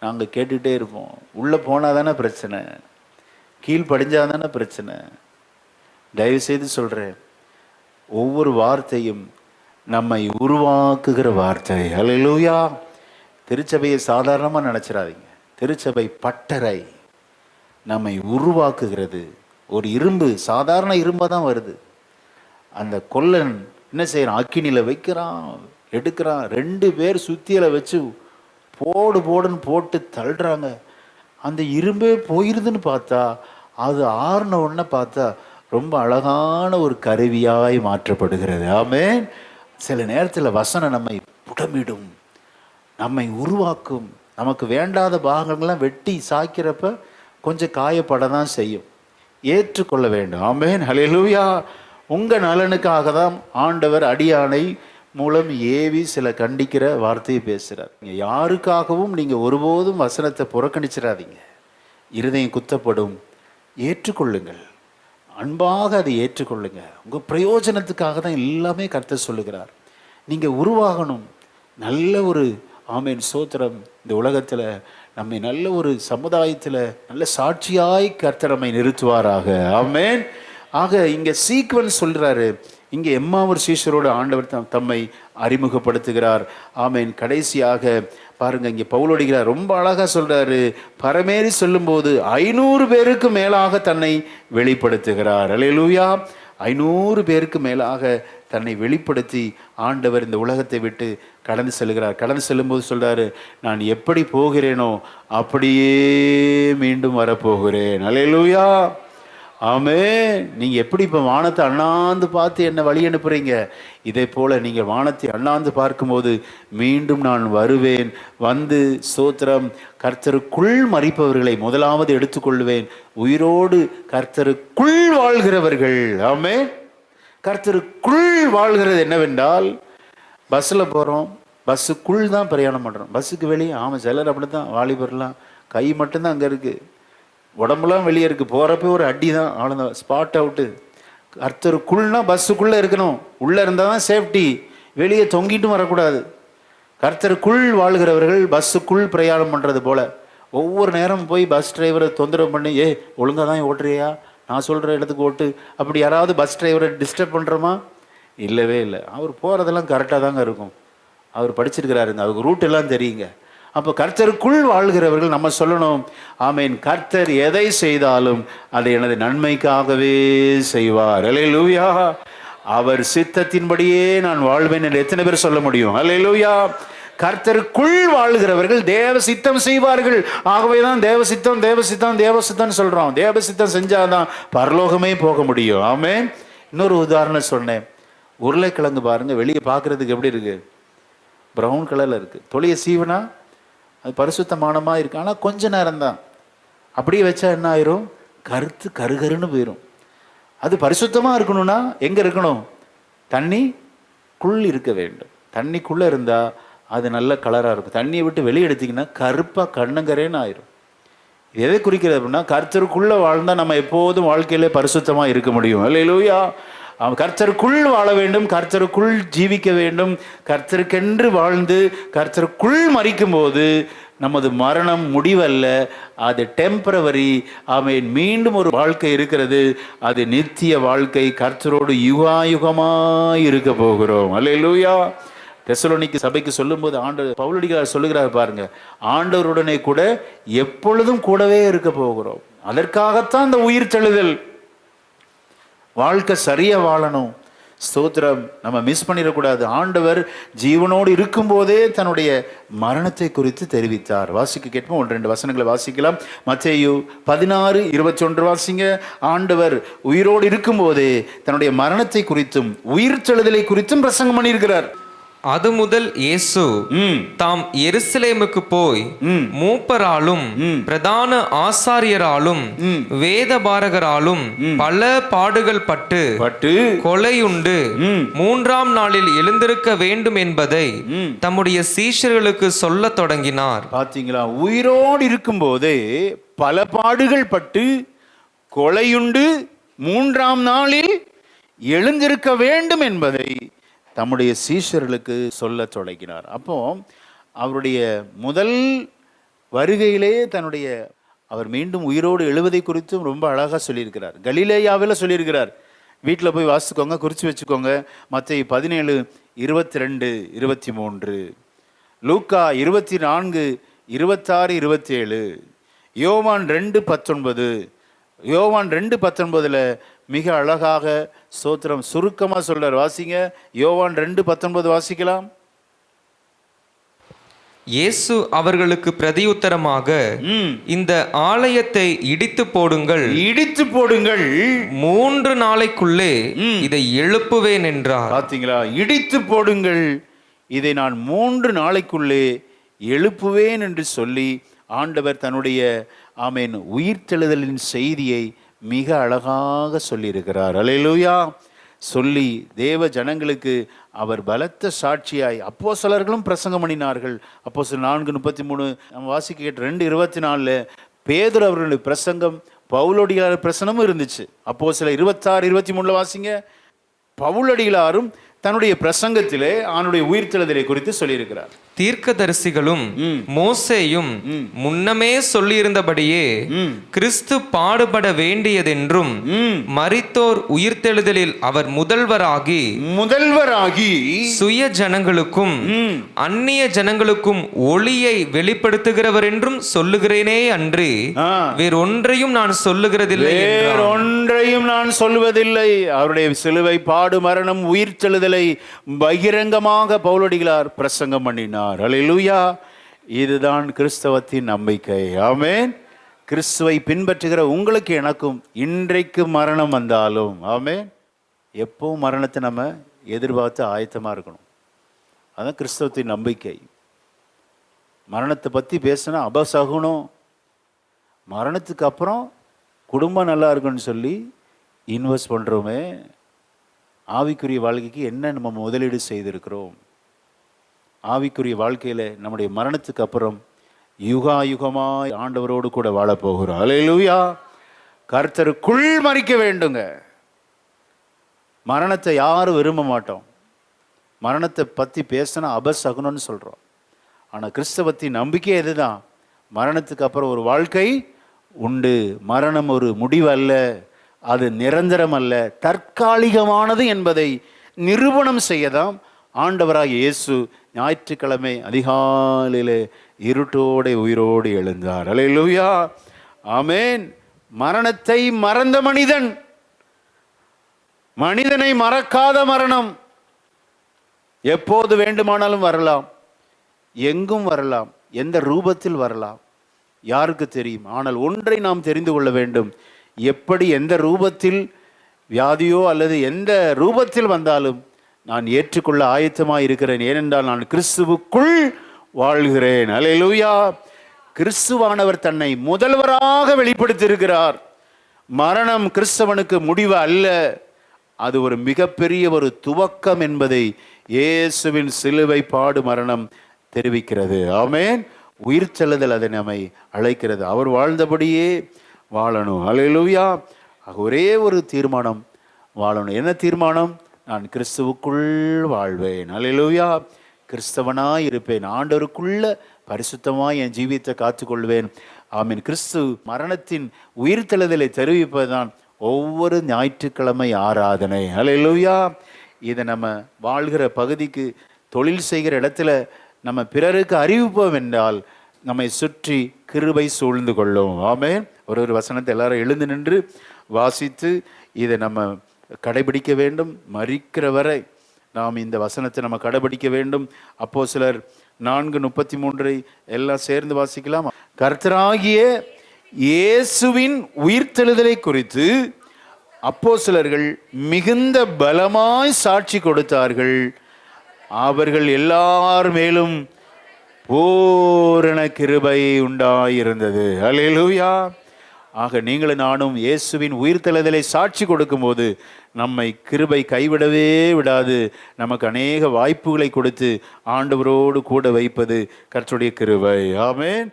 நாங்கள் கேட்டுகிட்டே இருப்போம். உள்ளே போனால் தானே பிரச்சனை, கீழ்ப்படிஞ்சாதானே பிரச்சனை. தயவுசெய்து சொல்கிறேன், ஒவ்வொரு வார்த்தையும் நம்மை உருவாக்குகிற வார்த்தை. அல்லேலூயா. திருச்சபையை சாதாரணமாக நினச்சிடாதீங்க. திருச்சபை பட்டறை நம்மை உருவாக்குகிறது. ஒரு இரும்பு, சாதாரண இரும்பாக தான் வருது. அந்த கொல்லன் என்ன செய்யறான்? அக்கினியில் வைக்கிறான், எடுக்கிறான். 2 பேர் சுத்தியலை வச்சு போடுன்னு போட்டு தள்ளுறாங்க. அந்த இரும்பே போயிருதுன்னு பார்த்தா, அது ஆறுன உடனே பார்த்தா ரொம்ப அழகான ஒரு கருவியாய் மாற்றப்படுகிறது. ஆமென். சில நேரத்தில் வசனம் நம்மை புடமிடும், நம்மை உருவாக்கும். நமக்கு வேண்டாத பாகங்கள்லாம் வெட்டி சாய்க்கிறப்ப கொஞ்சம் காயப்பட தான் செய்யும். ஏற்றுக்கொள்ள வேண்டும். ஆமென். ஹல்லேலூயா. உங்கள் நலனுக்காக தான் ஆண்டவர் அடியானை மூலம் ஏவி சில கண்டிக்கிற வார்த்தையை பேசுகிறார். நீங்கள் யாருக்காகவும் நீங்கள் ஒருபோதும் வசனத்தை புறக்கணிச்சிடாதீங்க. இருதயம் குத்தப்படும், ஏற்றுக்கொள்ளுங்கள், அன்பாக அதை ஏற்றுக்கொள்ளுங்க. உங்கள் பிரயோஜனத்துக்காக தான் எல்லாமே கர்த்தர் சொல்லுகிறார். நீங்கள் உருவாகணும். நல்ல ஒரு ஆமென் சோத்திரம். இந்த உலகத்தில் நம்மை நல்ல ஒரு சமுதாயத்தில் நல்ல சாட்சியாய் கர்த்தர் நம்மை நிறுத்துவாராக. ஆமென். ஆக இங்கே சீக்வன்ஸ் சொல்கிறாரு. இங்கே எம்மாவூர் சீஷரோடு ஆண்டவர் தம்மை அறிமுகப்படுத்துகிறார். ஆமென். கடைசியாக பாருங்க, இங்கே பவுலடிக்கிறார், ரொம்ப அழகாக சொல்றாரு. பரமேறி சொல்லும்போது 500 பேருக்கு மேலாக தன்னை வெளிப்படுத்துகிறார். அல்லேலூயா. 500 பேருக்கு மேலாக தன்னை வெளிப்படுத்தி ஆண்டவர் இந்த உலகத்தை விட்டு கடந்து செல்கிறார். கடந்து செல்லும்போது சொல்றாரு, நான் எப்படி போகிறேனோ அப்படியே மீண்டும் வரப்போகிறேன். அல்லேலூயா. ஆமென். நீங்கள் எப்படி இப்போ வானத்தை அண்ணாந்து பார்த்து என்ன வழி அனுப்புகிறீங்க, இதே போல் நீங்கள் வானத்தை அண்ணாந்து பார்க்கும்போது மீண்டும் நான் வருவேன், வந்து ஸ்தோத்திரம் கர்த்தருக்குள் மரிப்பவர்களை முதலாவது எடுத்துக்கொள்வேன், உயிரோடு கர்த்தருக்குள் வாழ்கிறவர்கள். ஆமென். கர்த்தருக்குள் வாழ்கிறது என்னவென்றால், பஸ்ஸில் போகிறோம், பஸ்ஸுக்குள் தான் பிரயாணம் பண்ணுறோம். பஸ்ஸுக்கு வெளியே ஆமாம், சிலர் அப்படி தான், வாலிபர்லாம் கை மட்டும்தான் அங்கே இருக்குது, உடம்புலாம் வெளியே இருக்குது, போகிறப்ப ஒரு அடி தான், அவ்வளோதான், ஸ்பாட் அவுட்டு. கர்த்தருக்குள்னா பஸ்ஸுக்குள்ளே இருக்கணும், உள்ளே இருந்தால் தான் சேஃப்டி, வெளியே தொங்கிட்டும் வரக்கூடாது. கர்த்தருக்குள் வாழ்கிறவர்கள் பஸ்ஸுக்குள் பிரயாணம் பண்ணுறது போல் ஒவ்வொரு நேரம் போய் பஸ் டிரைவரை தொந்தரவு பண்ணி, ஒழுங்காக தான் ஓட்டுறியா, நான் சொல்கிற இடத்துக்கு ஓட்டு, அப்படி யாராவது பஸ் டிரைவரை டிஸ்டர்ப் பண்ணுறோமா? இல்லவே இல்லை. அவர் போகிறதெல்லாம் கரெக்டாக தாங்க இருக்கும், அவர் படிச்சிருக்கிறாருங்க, அவருக்கு ரூட் எல்லாம் தெரியுங்க. அப்போ கர்த்தருக்குள் வாழ்கிறவர்கள் நம்ம சொல்லணும், ஆமேன், கர்த்தர் எதை செய்தாலும் அதை எனது நன்மைக்காகவே செய்வார். அல்லேலூயா. அவர் சித்தத்தின்படியே நான் வாழ்வேன் என்று எத்தனை பேர் சொல்ல முடியும்? அல்லேலூயா. கர்த்தருக்குள் வாழ்கிறவர்கள் தேவ சித்தம் செய்வார்கள். ஆகவே தான் தேவசித்தம் தேவசித்தம் தேவசித்தம் சொல்றோம். தேவசித்தம் செஞ்சாதான் பரலோகமே போக முடியும். ஆமென். இன்னொரு உதாரணம் சொன்னேன். உருளைக்கிழங்கு பாருங்க, வெளியே பார்க்கறதுக்கு எப்படி இருக்கு? ப்ரௌன் கலர்ல இருக்கு. தொலிய சீவனா அது பரிசுத்தமானமா இருக்கு, ஆனால் கொஞ்ச நேரம் தான். அப்படியே வச்சா என்ன ஆயிரும்? கருத்து கருகருன்னு போயிடும். அது பரிசுத்தமாக இருக்கணும்னா எங்கே இருக்கணும்? தண்ணிக்குள் இருக்க வேண்டும். தண்ணிக்குள்ளே இருந்தால் அது நல்ல கலராக இருக்கும். தண்ணியை விட்டு வெளியே எடுத்திங்கன்னா கருப்பாக கண்ணங்கரேன்னு ஆயிரும். எதை குறிக்கிறது அப்படின்னா, கர்த்தருக்குள்ளே வாழ்ந்தால் நம்ம எப்போதும் வாழ்க்கையிலே பரிசுத்தமாக இருக்க முடியும். அல்லேலூயா. கர்த்தருக்குள் வாழ வேண்டும், கர்த்தருக்குள் ஜீவிக்க வேண்டும். கர்த்தருக்கென்று வாழ்ந்து கர்த்தருக்குள் மரிக்கும் போது நமது மரணம் முடிவல்ல, அது டெம்பரவரி. ஆமென். மீண்டும் ஒரு வாழ்க்கை இருக்கிறது, அது நித்திய வாழ்க்கை. கர்த்தரோடு யுகாயுகமாய் இருக்க போகிறோம். அல்லேலூயா. தெசலோனிக்கு சபைக்கு சொல்லும்போது ஆண்டவர் பவுலடிகளார் சொல்லுகிறார் பாருங்க, ஆண்டவருடனே கூட எப்பொழுதும் கூடவே இருக்க போகிறோம். அதற்காகத்தான் இந்த உயிர் தெழுதல். வாழ்க்கை சரியா வாழணும். ஸ்தோத்திரம். நம்ம மிஸ் பண்ணிடக்கூடாது. ஆண்டவர் ஜீவனோடு இருக்கும் போதே தன்னுடைய மரணத்தை குறித்து தெரிவித்தார். வாசிக்க கேட்போம். 1-2 வசனங்களை வாசிக்கலாம். மத்தேயு 16:21 வாசிங்க. ஆண்டவர் உயிரோடு இருக்கும் போதே தன்னுடைய மரணத்தை குறித்தும் உயிர் தெழுதலை குறித்தும் பிரசங்கம் பண்ணியிருக்கிறார். அது முதல் இயேசு தாம் எருசலேமுக்கு போய் மூப்பராலும் பிரதான ஆசாரியராலும் வேதபாரகராலும் பல பாடுகள் பட்டு கொலையுண்டு 3ஆம் நாளில் எழுந்திருக்க வேண்டும் என்பதை தம்முடைய சீஷர்களுக்கு சொல்ல தொடங்கினார். பாத்தீங்களா? உயிரோடு இருக்கும் போதே பல பாடுகள் பட்டு கொலையுண்டு 3ஆம் நாளில் எழுந்திருக்க வேண்டும் என்பதை தம்முடைய சீஷர்களுக்கு சொல்ல தொடங்கினார். அப்போ அவருடைய முதல் வருகையிலே அவர் மீண்டும் உயிரோடு எழுவதை குறித்தும் ரொம்ப அழகாக சொல்லியிருக்கிறார். கலிலேயாவில் சொல்லியிருக்கிறார். வீட்டில் போய் வாசிக்கோங்க, குறித்து வச்சுக்கோங்க. மத்தேயு 17:22-23, லூக்கா 24:26-27, யோவான் 2:19. யோவான் 2:19 மிக அழகாக ஸ்தோத்திரம் சுருக்கமாக சொல்றார். வாசிங்க. யோவான் 2:19 வாசிக்கலாம். இயேசு அவர்களுக்கு பிரதியுத்தரமாக, இந்த ஆலயத்தை இடித்து போடுங்கள், 3 நாளைக்குள்ளே இதை எழுப்புவேன் என்றார். பாத்தீங்களா? இடித்து போடுங்கள், இதை நான் 3 நாளைக்குள்ளே எழுப்புவேன் என்று சொல்லி ஆண்டவர் தன்னுடைய ஆமென் உயிர்த்தெழுதலின் செய்தியை மிக அழகாக சொல்லியிருக்கிறார். அல்லேலூயா. சொல்லி தேவ ஜனங்களுக்கு அவர் பலத்த சாட்சியாய் அப்போஸ்தலர்களும் பிரசங்கம் பண்ணினார்கள். அப்போஸ்தலர் 4:33 நம்ம வாசிக்க கேட்ட 2:24 பேதுரு அவர்களுடைய பிரசங்கம், பவுலடிகளார் பிரசனமும் இருந்துச்சு. அப்போஸ்தலர் 26:23 வாசிங்க. பவுலடிகளாரும் தன்னுடைய பிரசங்கத்திலே அவனுடைய உயிர்த்தெழுதலை குறித்து சொல்லியிருக்கிறார். தீர்க்கதரிசிகளும் மோசேயும் முன்னமே சொல்லியிருந்தபடியே கிறிஸ்து பாடுபட வேண்டியதென்றும் மரித்தோர் உயிர்த்தெழுதலில் அவர் முதல்வராகி சுய ஜனங்களுக்கும் அந்நிய ஜனங்களுக்கும் ஒளியை வெளிப்படுத்துகிறவர் என்றும் சொல்லுகிறேனே அன்றி வேறொன்றையும் நான் சொல்லுகிறதில்லை. வேறொன்றையும் நான் சொல்லுவதில்லை. அவருடைய சிலுவை, பாடு, மரணம், உயிர்த்தெழுதலை பகிரங்கமாக பவுலடிகளார் பிரசங்கம் பண்ணினார். அல்லேலூயா. இதுதான் கிறிஸ்தவத்தின் நம்பிக்கை. ஆமென். கிறிஸ்துவை பின்பற்றுகிற உங்களுக்கு எனக்கும் இன்றைக்கு மரணம் வந்தாலும், ஆமென், எப்பவும் மரணத்தை நம்ம எதிர்பார்த்து ஆயத்தமாக இருக்கணும். அதான் கிறிஸ்தவத்தின் நம்பிக்கை. மரணத்தை பற்றி பேசினா அபசகுனம். மரணத்துக்கு அப்புறம் குடும்பம் நல்லா இருக்குன்னு சொல்லி இன்வெஸ்ட் பண்ணுறோமே, ஆவிக்குரிய வாழ்க்கைக்கு என்ன நம்ம முதலீடு செய்திருக்கிறோம்? ஆவிக்குரிய வாழ்க்கையில் நம்முடைய மரணத்துக்கு அப்புறம் யுகாயுகமாய் ஆண்டவரோடு கூட வாழப்போகிறோம். அல்லேலூயா. கர்த்தருக்குள் மரிக்க வேண்டுங்க. மரணத்தை யாரும் விரும்ப மாட்டோம். மரணத்தை பற்றி பேசினா அபசகுனம்னு சொல்கிறோம். ஆனால் கிறிஸ்தவத்தின் நம்பிக்கை இதுதான், மரணத்துக்கு அப்புறம் ஒரு வாழ்க்கை உண்டு. மரணம் ஒரு முடிவு அல்ல, அது நிரந்தரம் அல்ல, தற்காலிகமானது என்பதை நிரூபணம் செய்யதான் ஆண்டவராக இயேசு ஞாயிற்றுக்கிழமை அதிகாலையிலே இருட்டோடு உயிரோடு எழுந்தார். அல்லேலூயா, ஆமென். மரணத்தை மறந்த மனிதன், மனிதனை மறக்காத மரணம் எப்போது வேண்டுமானாலும் வரலாம், எங்கும் வரலாம், எந்த ரூபத்தில் வரலாம், யாருக்கு தெரியும்? ஆனால் ஒன்றை நாம் தெரிந்து கொள்ள வேண்டும், எப்படி எந்த ரூபத்தில் வியாதியோ அல்லது எந்த ரூபத்தில் வந்தாலும் நான் ஏற்றுக்கொள்ள ஆயத்தமாக இருக்கிறேன். ஏனென்றால் நான் கிறிஸ்துவுக்குள் வாழ்கிறேன். அல்லேலூயா. கிறிஸ்துவானவர் தன்னை முதல்வராக வெளிப்படுத்தியிருக்கிறார். மரணம் கிறிஸ்தவனுக்கு முடிவு அல்ல, அது ஒரு மிகப்பெரிய ஒரு துவக்கம் என்பதை இயேசுவின் சிலுவை பாடு மரணம் தெரிவிக்கிறது. ஆமென். உயிர்த்தெழுதல் அதை நம்மை அழைக்கிறது. அவர் வாழ்ந்தபடியே வாழணும். அல்லேலூயா. ஒரே ஒரு தீர்மானம் வாழணும். என்ன தீர்மானம்? நான் கிறிஸ்துவுக்குள் வாழ்வேன். அல்லேலூயா. கிறிஸ்தவனாய் இருப்பேன், ஆண்டவருக்குள்ள பரிசுத்தமாய் என் ஜீவியத்தை காத்துக்கொள்வேன். ஆமீன். கிறிஸ்து மரணத்தின் உயிர்த்தெழுதலை தெரிவிப்பதுதான் ஒவ்வொரு ஞாயிற்றுக்கிழமை ஆராதனை. அல்லேலூயா. இதை நம்ம வாழ்கிற பகுதிக்கு, தொழில் செய்கிற இடத்துல நம்ம பிறருக்கு அறிவிப்போம் என்றால் நம்மை சுற்றி கிருபை சூழ்ந்து கொள்ளும். ஆமென். ஒரு வசனத்தை எல்லாரும் எழுந்து நின்று வாசித்து இதை நம்ம கடைபிடிக்க வேண்டும். மரிக்கிற வரை நாம் இந்த வசனத்தை நம்ம கடைபிடிக்க வேண்டும். அப்போஸ்தலர் 4:33 எல்லாம் சேர்ந்து வாசிக்கலாம். கர்த்தராகிய இயேசுவின் உயிர்த்தெழுதலை குறித்து அப்போஸ்தலர்கள் மிகுந்த பலமாய் சாட்சி கொடுத்தார்கள். அவர்கள் எல்லார் மேலும் பூரண கிருபை உண்டாயிருந்தது. அல்லேலூயா. ஆக நீங்களும் நானும் இயேசுவின் உயிர்த்தெழுதலை சாட்சி கொடுக்கும்போது நம்மை கிருபை கைவிடவே விடாது. நமக்கு அநேக வாய்ப்புகளை கொடுத்து ஆண்டவரோடு கூட வைப்பது கர்த்தருடைய கிருபை. ஆமென்.